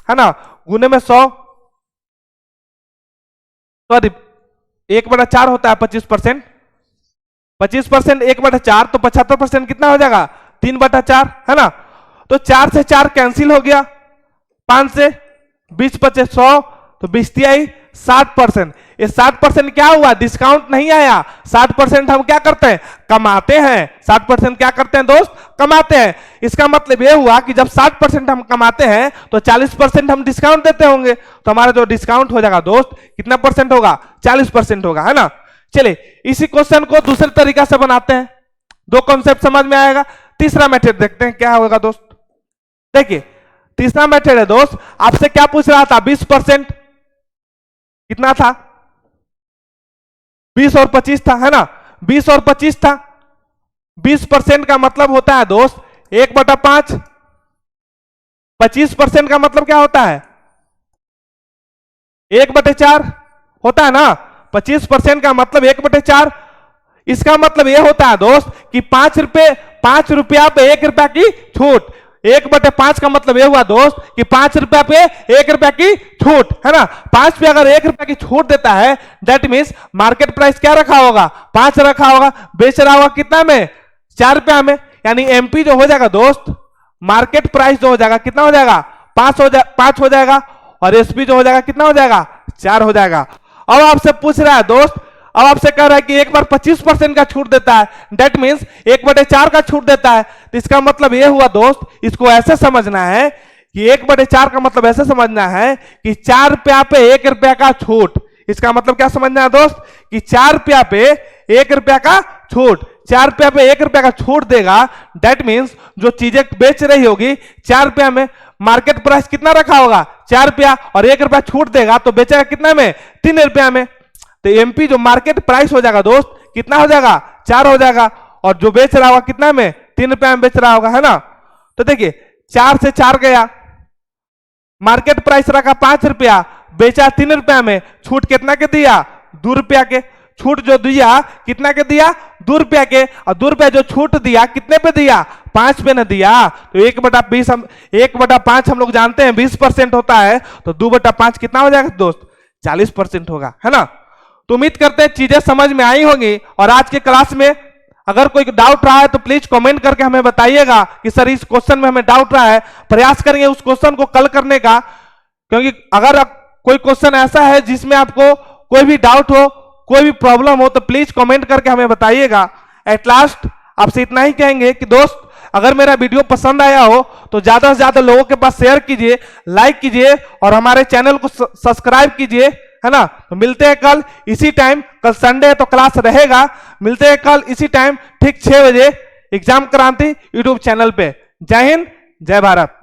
है ना। गुने में 100, सॉरी 1/4 होता है 25%। 25% 1/4 तो 75% कितना हो जाएगा? 3/4, है ना। तो 4 से 4 कैंसिल हो गया, 5 से 20 25 100, तो 20 आई 60%। ये 60% क्या हुआ, डिस्काउंट नहीं आया। 60% हम क्या करते हैं, कमाते हैं। 60% क्या करते हैं दोस्त, कमाते हैं। इसका मतलब ये हुआ कि जब 60% हम कमाते हैं तो 40% हम डिस्काउंट देते होंगे, तो हमारा जो डिस्काउंट हो जाएगा दोस्त कितना परसेंट होगा, 40% होगा, है ना। चलिए इसी क्वेश्चन को दूसरे तरीका से बनाते हैं, दो कॉन्सेप्ट समझ में आएगा। तीसरा मेथड देखते हैं क्या होगा दोस्त। देखिए तीसरा मेथड है दोस्त, आपसे क्या पूछ रहा था, 20%, कितना था, 20 और 25 था, है ना। 20 और 25 था। 20% का मतलब होता है दोस्त 1/5। 25% का मतलब क्या होता है, 1/4 होता है ना। 25% का मतलब 1/4। इसका मतलब यह होता है दोस्त कि 5 रुपया पे 1 रुपया की छूट। 1/5 का मतलब यह हुआ दोस्त कि 5 रुपया पे 1 रुपया की छूट, है ना। 5 पे अगर 1 रुपया की छूट देता है, दैट मीन्स मार्केट प्राइस क्या रखा होगा, 5 रखा होगा, बेच रहा होगा कितना में, 4 रुपया में। यानी एमपी जो हो जाएगा दोस्त, मार्केट प्राइस जो हो जाएगा कितना हो जाएगा, 5 हो जाएगा, और एसपी जो हो जाएगा कितना हो जाएगा, 4 हो जाएगा। अब आपसे पूछ रहा है दोस्त, अब आपसे कह रहा है कि एक बार 25% का छूट देता है, दैट मीन्स 1/4 का छूट देता है। तो इसका मतलब यह हुआ दोस्त, इसको ऐसे समझना है कि 1/4 का मतलब ऐसे समझना है कि 4 रुपया पे 1 रुपया का छूट। इसका मतलब क्या समझना है दोस्त, कि 4 रुपया पे 1 रुपया का छूट। 4 रुपया पे 1 रुपया का छूट देगा, दैट मीन्स जो चीजें बेच रही होगी 4 रुपया में, मार्केट प्राइस कितना रखा होगा, 4 रुपया, और 1 रुपया छूट देगा तो बेचेगा कितना में, 3 रुपया में। तो एमपी जो मार्केट प्राइस हो जाएगा दोस्त कितना हो जाएगा, 4 हो जाएगा, और जो बेच रहा होगा कितना में, 3 रुपया में बेच रहा होगा, है ना। तो देखिए 4 से 4 गया, मार्केट प्राइस रखा 5 रुपया, बेचा 3 रुपया में, छूट कितना के दिया, 2 रुपया के। छूट जो दिया कितना के दिया, 2 रुपया के, और 2 रुपया जो छूट दिया कितने पे दिया, 5 पे न दिया। तो 1/20 हम 1/5 हम लोग जानते हैं 20% होता है, तो 2/5 कितना हो जाएगा दोस्त, 40% होगा, है ना। तो उम्मीद करते हैं चीजें समझ में आई होंगी। और आज के क्लास में अगर कोई डाउट रहा है तो प्लीज कमेंट करके हमें बताइएगा कि सर इस क्वेश्चन में हमें डाउट रहा है। प्रयास करेंगे उस क्वेश्चन को कल करने का, क्योंकि अगर कोई क्वेश्चन ऐसा है जिसमें आपको कोई भी डाउट हो, कोई भी प्रॉब्लम हो, तो प्लीज कमेंट करके हमें बताइएगा। एट लास्ट आपसे इतना ही कहेंगे कि दोस्त अगर मेरा वीडियो पसंद आया हो तो ज्यादा से ज्यादा लोगों के पास शेयर कीजिए, लाइक कीजिए, और हमारे चैनल को सब्सक्राइब कीजिए, है ना। तो मिलते हैं कल इसी टाइम, कल संडे है तो क्लास रहेगा। मिलते हैं कल इसी टाइम ठीक 6 बजे एग्जाम क्रांति यूट्यूब चैनल पे। जय हिंद, जय भारत।